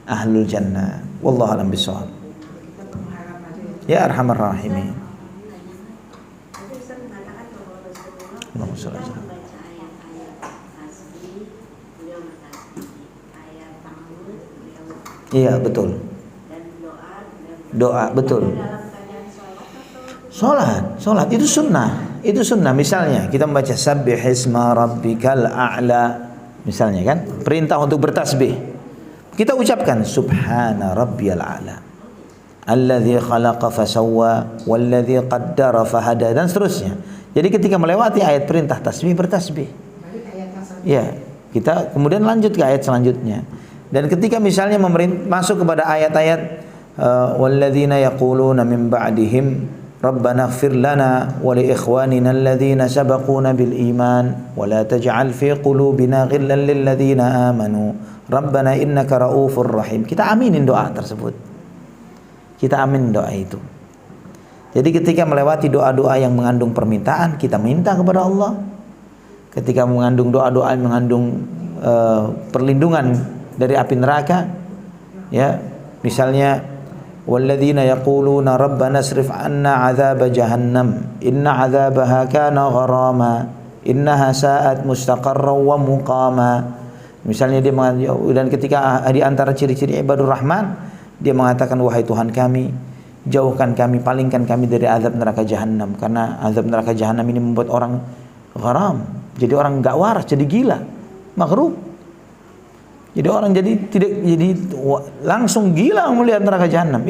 ahlul jannah. Wallahu a'lam bishawab. Ya arhamar rahimin. Iya betul. Doa betul. Sholat itu sunnah. Itu sunnah. Misalnya kita membaca Sabbihisma rabbikal a'la, misalnya kan, perintah untuk bertasbih. Kita ucapkan Subhana rabbiyal a'la, alladzi khalaqa fasawwa, walladzi qaddara fahada, dan seterusnya. Jadi ketika melewati ayat perintah tasbih, bertasbih. Ya, kita kemudian lanjut ke ayat selanjutnya. Dan ketika misalnya masuk kepada ayat-ayat walladzina yaquluna min ba'dihim rabbana ighfir lana wa li ikhwanina alladzina sabaquna bil iman wa la taj'al fi qulubina ghillan lil ladzina amanu rabbana innaka raufur rahim. Kita aminin doa tersebut. Kita amin doa itu. Jadi ketika melewati doa-doa yang mengandung permintaan, kita minta kepada Allah. Ketika mengandung doa-doa yang mengandung perlindungan dari api neraka, ya, misalnya walladzina yaquluna rabbana asrif 'anna 'adzaba jahannam inna 'adzabaha kana gharama innaha sa'at mustaqarran wa muqama. Misalnya dia dan ketika di antara ciri-ciri ibadur rahman, dia mengatakan wahai Tuhan kami, jauhkan kami, palingkan kami dari azab neraka jahanam, karena azab neraka jahanam ini membuat orang gharam, jadi orang enggak waras, jadi gila, makruh. Jadi orang jadi langsung gila melihat neraka jahanam.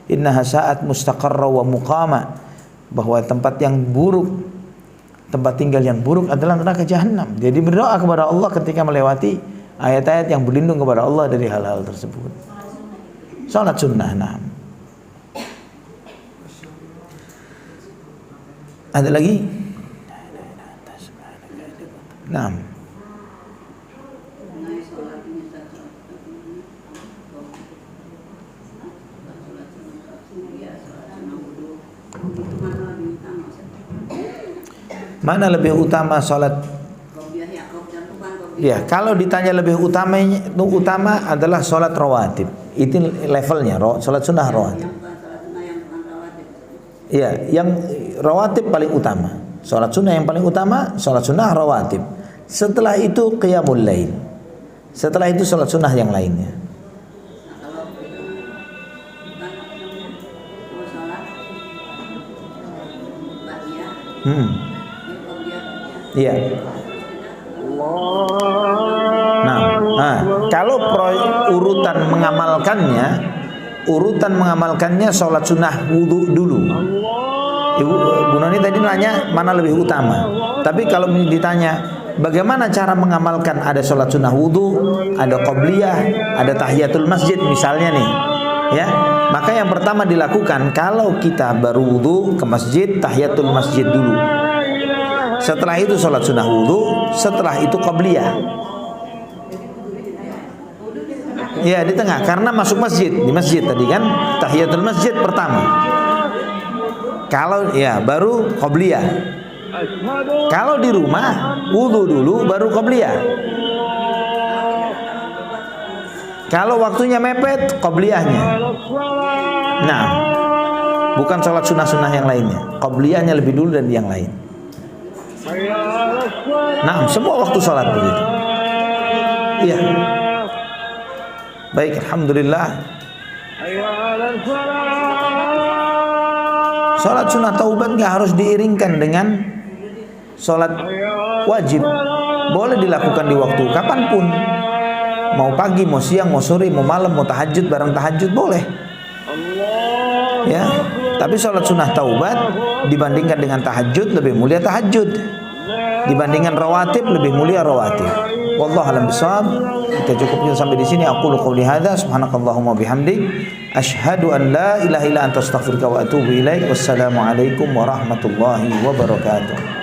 Innaha sa'at mustaqarra wa muqama, bahwa tempat yang buruk, tempat tinggal yang buruk adalah neraka jahanam. Jadi berdoa kepada Allah ketika melewati ayat-ayat yang berlindung kepada Allah dari hal-hal tersebut. Salat sunnah. Nah. Ada lagi? Nah. Mana lebih utama sholat? Ya, kalau ditanya lebih utama adalah sholat rawatib. Itu levelnya, sholat sunnah rawatib. Ya, yang rawatib paling utama. Sholat sunnah yang paling utama, sholat sunnah rawatib. Setelah itu qiyamul lail. Setelah itu sholat sunnah yang lainnya. Iya. Nah, kalau urutan mengamalkannya sholat sunnah wudu dulu. Ibu Bu Noni tadi nanya mana lebih utama. Tapi kalau ditanya bagaimana cara mengamalkan, ada sholat sunnah wudu, ada qobliyah, ada tahiyatul masjid misalnya nih, ya. Maka yang pertama dilakukan kalau kita baru wudu ke masjid, tahiyatul masjid dulu. Setelah itu sholat sunnah wudu, setelah itu qobliyah. Ya di tengah, karena masuk masjid, di masjid tadi kan tahiyatul masjid pertama. Kalau ya baru qobliyah. Kalau di rumah wudu dulu baru qobliyah. Kalau waktunya mepet, qobliyahnya. Nah, bukan sholat sunnah-sunnah yang lainnya. Qobliyahnya lebih dulu dari yang lain. Nah, semua waktu sholat begitu. Iya. Baik, alhamdulillah. Salat sunah taubat nggak harus diiringkan dengan salat wajib. Boleh dilakukan di waktu kapanpun. Mau pagi, mau siang, mau sore, mau malam, mau tahajud, bareng tahajud boleh. Ya, tapi salat sunah taubat dibandingkan dengan tahajud lebih mulia tahajud. Dibandingkan rawatib lebih mulia rawatib. Wallahu a'lam bishawab. Kita cukupkan sampai di sini. Aqulu qouli hadza subhanakallahumma bihamdik asyhadu an la ilaha illa anta astaghfiruka wa atubu ilaik. Wassalamu alaikum warahmatullahi wabarakatuh.